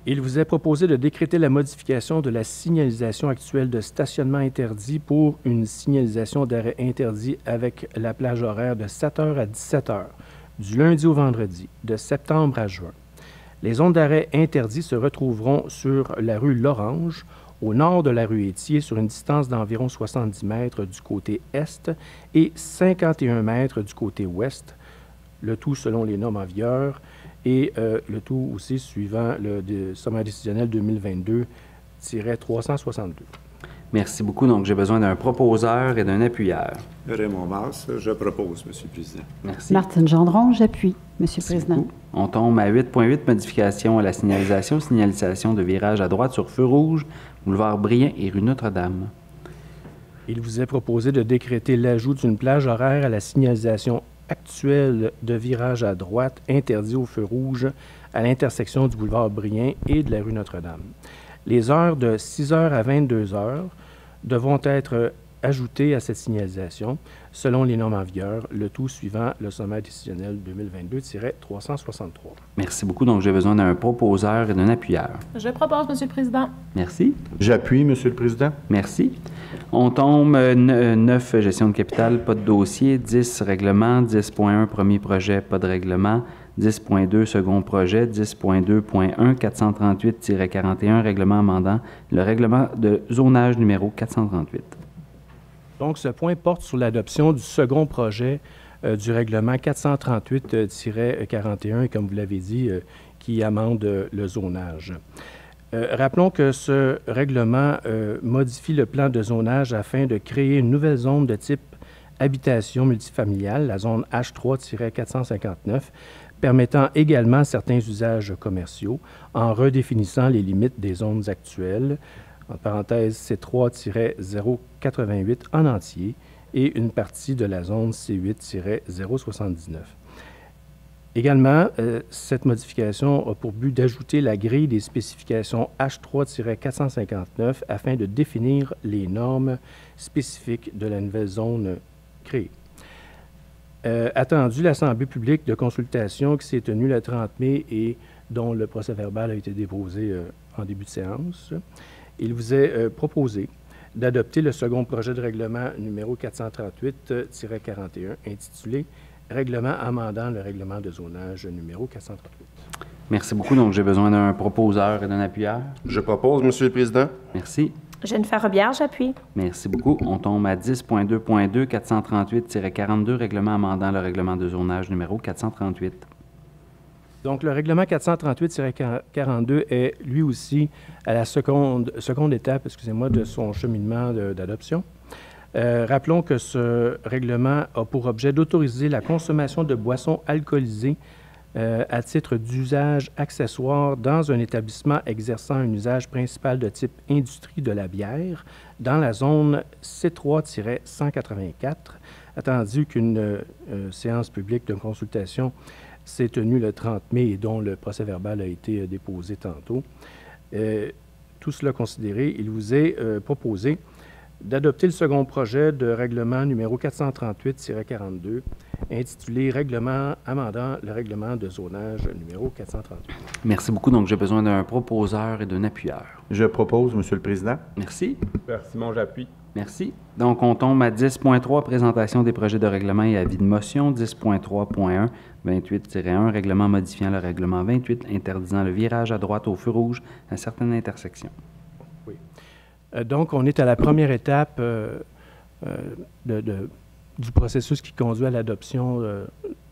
Il vous est proposé de décréter la modification de la signalisation actuelle de stationnement interdit pour une signalisation d'arrêt interdit avec la plage horaire de 7h à 17h, du lundi au vendredi, de septembre à juin. Les zones d'arrêt interdits se retrouveront sur la rue Lorange, au nord de la rue Étier, sur une distance d'environ 70 mètres du côté est et 51 mètres du côté ouest, le tout selon les normes en vigueur, et le tout aussi suivant le sommaire décisionnel 2022-362. Merci beaucoup. Donc, j'ai besoin d'un proposeur et d'un appuyeur. Raymond Mars, je propose, Monsieur le Président. Merci. Martine Gendron, j'appuie, Monsieur le Président. Beaucoup. On tombe à 8.8, modification à la signalisation. Signalisation de virage à droite sur feu rouge, boulevard Brien et rue Notre-Dame. Il vous est proposé de décréter l'ajout d'une plage horaire à la signalisation actuelle de virage à droite interdit au feu rouge à l'intersection du boulevard Brien et de la rue Notre-Dame. Les heures de 6h à 22h devront être ajoutées à cette signalisation selon les normes en vigueur, le tout suivant le sommaire décisionnel 2022-363. Merci beaucoup. Donc, j'ai besoin d'un proposeur et d'un appuyeur. Je propose, Monsieur le Président. Merci. J'appuie, Monsieur le Président. Merci. On tombe 9, gestion de capital, pas de dossier. 10, règlement. 10.1, premier projet, pas de règlement. 10.2, second projet. 10.2.1, 438-41, règlement amendant le règlement de zonage numéro 438. Donc, ce point porte sur l'adoption du second projet du règlement 438-41, comme vous l'avez dit, qui amende le zonage. Rappelons que ce règlement modifie le plan de zonage afin de créer une nouvelle zone de type habitation multifamiliale, la zone H3-459, permettant également certains usages commerciaux en redéfinissant les limites des zones actuelles, en parenthèse C3-088 en entier, et une partie de la zone C8-079. Également, cette modification a pour but d'ajouter la grille des spécifications H3-459 afin de définir les normes spécifiques de la nouvelle zone créée. Attendu l'Assemblée publique de consultation qui s'est tenue le 30 mai et dont le procès-verbal a été déposé en début de séance, il vous est proposé d'adopter le second projet de règlement numéro 438-41 intitulé « Règlement amendant le règlement de zonage numéro 438 ». Merci beaucoup. Donc, j'ai besoin d'un proposeur et d'un appuyeur. Je propose, Monsieur le Président. Merci. Jennifer Robillard, j'appuie. Merci beaucoup. On tombe à 10.2.2, 438-42, règlement amendant le règlement de zonage numéro 438. Donc, le règlement 438-42 est lui aussi à la seconde étape, excusez-moi, de son cheminement d'adoption. Rappelons que ce règlement a pour objet d'autoriser la consommation de boissons alcoolisées à titre d'usage accessoire dans un établissement exerçant un usage principal de type industrie de la bière dans la zone C3-184, attendu qu'une séance publique de consultation s'est tenue le 30 mai et dont le procès-verbal a été déposé tantôt. Tout cela considéré, il vous est proposé d'adopter le second projet de règlement numéro 438-42, intitulé « Règlement amendant le règlement de zonage numéro 438 ». Merci beaucoup. Donc, j'ai besoin d'un proposeur et d'un appuyeur. Je propose, Monsieur le Président. Merci. Simon, j'appuie. Merci. Donc, on tombe à 10.3, présentation des projets de règlement et avis de motion. 10.3.1, 28-1, règlement modifiant le règlement 28, interdisant le virage à droite au feu rouge à certaines intersections. Oui. Donc, on est à la première étape du processus qui conduit à l'adoption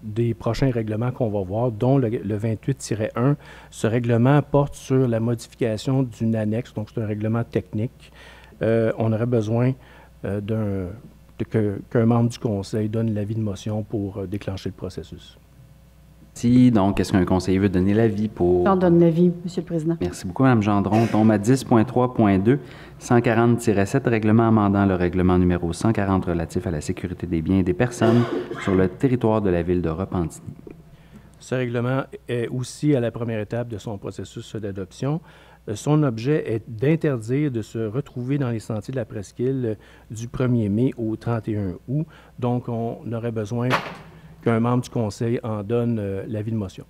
des prochains règlements qu'on va voir, dont le 28-1. Ce règlement porte sur la modification d'une annexe, donc c'est un règlement technique. On aurait besoin qu'un membre du Conseil donne l'avis de motion pour déclencher le processus. Merci. Donc, est-ce qu'un conseiller veut donner l'avis pour... J'en donne l'avis, Monsieur le Président. Merci beaucoup, Mme Gendron. On tombe à 10.3.2, 140-7, règlement amendant le règlement numéro 140 relatif à la sécurité des biens et des personnes sur le territoire de la ville de Repentigny. Ce règlement est aussi à la première étape de son processus d'adoption. Son objet est d'interdire de se retrouver dans les sentiers de la presqu'île du 1er mai au 31 août. Donc, on aurait besoin qu'un membre du Conseil en donne l'avis de motion.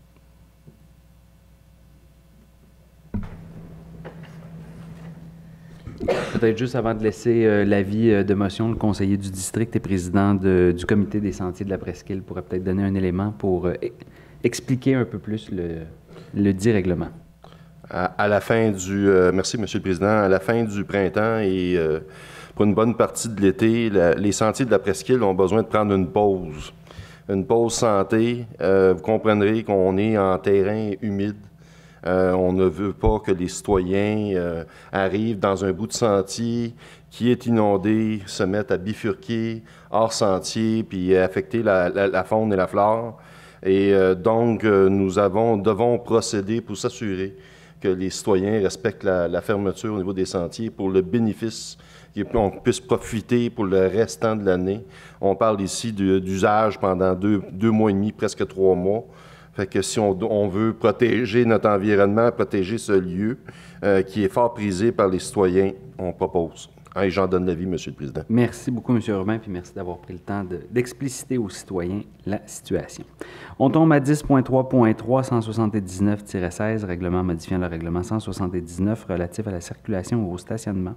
Peut-être juste avant de laisser l'avis de motion, le conseiller du district et président du comité des sentiers de la presqu'île pourrait peut-être donner un élément pour expliquer un peu plus le dit règlement. À la fin du... merci, Monsieur le Président. À la fin du printemps et pour une bonne partie de l'été, les sentiers de la presqu'île ont besoin de prendre une pause. Une pause santé. Vous comprendrez qu'on est en terrain humide. On ne veut pas que les citoyens arrivent dans un bout de sentier qui est inondé, se mettent à bifurquer hors sentier, puis affecter la faune et la flore. Et donc, nous devons procéder pour s'assurer que les citoyens respectent la fermeture au niveau des sentiers pour le bénéfice qu'on puisse profiter pour le restant de l'année. On parle ici d'usage pendant deux mois et demi, presque 3 mois. Fait que si on veut protéger notre environnement, protéger ce lieu qui est fort prisé par les citoyens, on propose. Et j'en donne l'avis, Monsieur le Président. Merci beaucoup, M. Urbain, puis merci d'avoir pris le temps d'expliciter aux citoyens la situation. On tombe à 10.3.3, 179-16, règlement modifiant le règlement 179 relatif à la circulation ou au stationnement.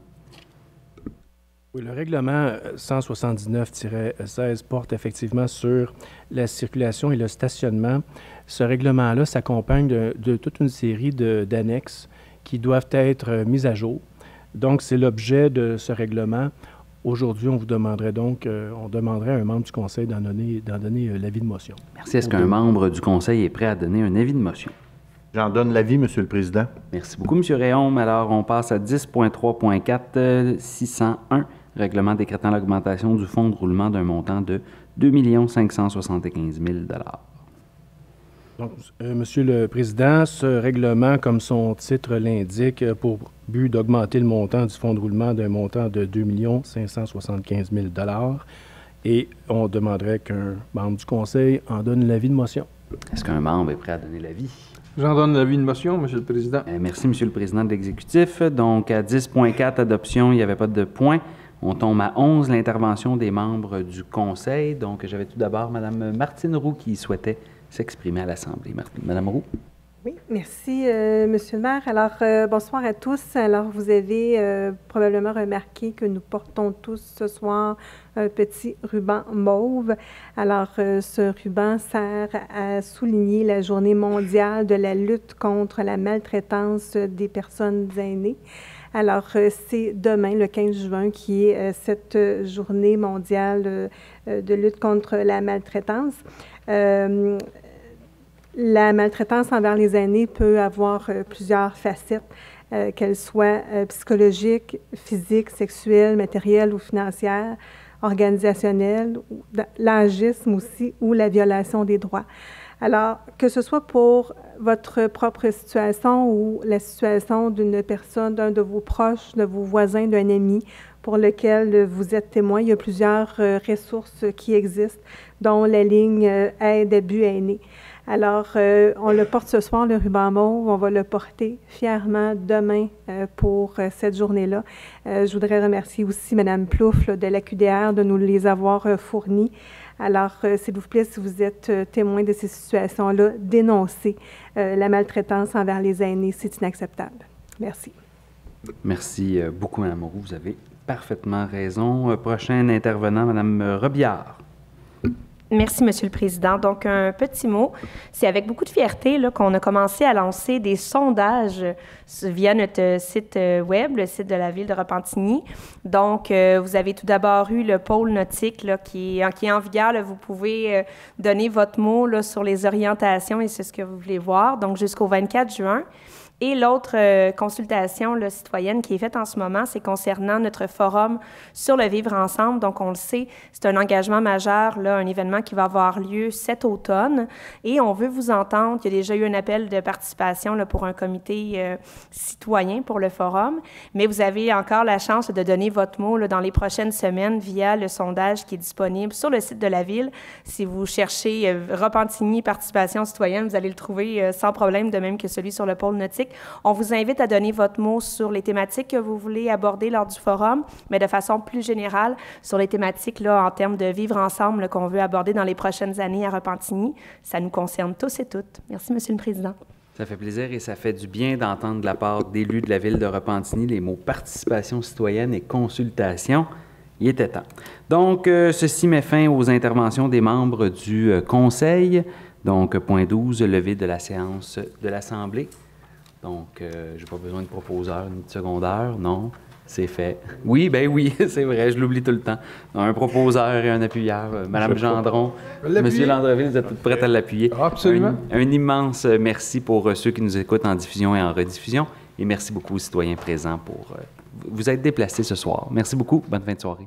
Oui, le règlement 179-16 porte effectivement sur la circulation et le stationnement. Ce règlement-là s'accompagne de toute une série d'annexes qui doivent être mises à jour. Donc, c'est l'objet de ce règlement. Aujourd'hui, on vous demanderait donc, on demanderait à un membre du Conseil d'en donner l'avis de motion. Merci. Est-ce qu'un membre du Conseil est prêt à donner un avis de motion? J'en donne l'avis, Monsieur le Président. Merci beaucoup, M. Réaume. Alors, on passe à 10.3.4, 601, règlement décrétant l'augmentation du fonds de roulement d'un montant de 2 575 000 $. Donc, Monsieur le Président, ce règlement, comme son titre l'indique, a pour but d'augmenter le montant du fonds de roulement d'un montant de 2 575 000 $. Et on demanderait qu'un membre du Conseil en donne l'avis de motion. Est-ce qu'un membre est prêt à donner l'avis? J'en donne l'avis de motion, Monsieur le Président. Merci, Monsieur le Président de l'Exécutif. Donc, à 10.4, adoption, il n'y avait pas de point. On tombe à 11, l'intervention des membres du Conseil. Donc, j'avais tout d'abord Mme Martine Roux qui souhaitait s'exprimer à l'Assemblée. Madame Roux. Oui, merci, Monsieur le maire. Alors, bonsoir à tous. Alors, vous avez probablement remarqué que nous portons tous ce soir un petit ruban mauve. Alors, ce ruban sert à souligner la Journée mondiale de la lutte contre la maltraitance des personnes aînées. Alors, c'est demain, le 15 juin, qui est cette journée mondiale de lutte contre la maltraitance. La maltraitance envers les aînés peut avoir plusieurs facettes, qu'elles soient psychologiques, physiques, sexuelles, matérielles ou financières, organisationnelles, l'agisme aussi, ou la violation des droits. Alors, que ce soit pour votre propre situation ou la situation d'une personne, d'un de vos proches, de vos voisins, d'un ami pour lequel vous êtes témoin, il y a plusieurs ressources qui existent, dont la ligne Aide abus aînés. Alors, on le porte ce soir, le ruban mauve, on va le porter fièrement demain pour cette journée-là. Je voudrais remercier aussi Mme Plouffe de la QDR de nous les avoir fournis. Alors, s'il vous plaît, si vous êtes témoin de ces situations-là, dénoncez la maltraitance envers les aînés, c'est inacceptable. Merci. Merci beaucoup, Mme Moreau, vous avez parfaitement raison. Prochain intervenant, Mme Robillard. Merci, Monsieur le Président. Donc, un petit mot. C'est avec beaucoup de fierté qu'on a commencé à lancer des sondages via notre site web, le site de la Ville de Repentigny. Donc, vous avez tout d'abord eu le pôle nautique qui est en vigueur. Là, vous pouvez donner votre mot sur les orientations et c'est ce que vous voulez voir, donc jusqu'au 24 juin. Et l'autre consultation citoyenne qui est faite en ce moment, c'est concernant notre forum sur le vivre ensemble. Donc, on le sait, c'est un engagement majeur, un événement qui va avoir lieu cet automne. Et on veut vous entendre. Il y a déjà eu un appel de participation pour un comité citoyen pour le forum. Mais vous avez encore la chance de donner votre mot dans les prochaines semaines via le sondage qui est disponible sur le site de la Ville. Si vous cherchez Repentigny participation citoyenne, vous allez le trouver sans problème, de même que celui sur le pôle nautique. On vous invite à donner votre mot sur les thématiques que vous voulez aborder lors du forum, mais de façon plus générale sur les thématiques en termes de vivre ensemble qu'on veut aborder dans les prochaines années à Repentigny. Ça nous concerne tous et toutes. Merci, Monsieur le Président. Ça fait plaisir et ça fait du bien d'entendre de la part d'élus de la Ville de Repentigny les mots participation citoyenne et consultation. Il était temps. Donc, ceci met fin aux interventions des membres du Conseil. Donc, point 12, levée de la séance de l'Assemblée. Donc, je n'ai pas besoin de proposeur ni de secondaire, non, c'est fait. Oui, ben oui, c'est vrai, je l'oublie tout le temps. Un proposeur et un appuyeur, Mme Gendron, Monsieur Landreville, vous êtes toutes prêtes à l'appuyer. Absolument. Un immense merci pour ceux qui nous écoutent en diffusion et en rediffusion, et merci beaucoup aux citoyens présents pour vous être déplacés ce soir. Merci beaucoup, bonne fin de soirée.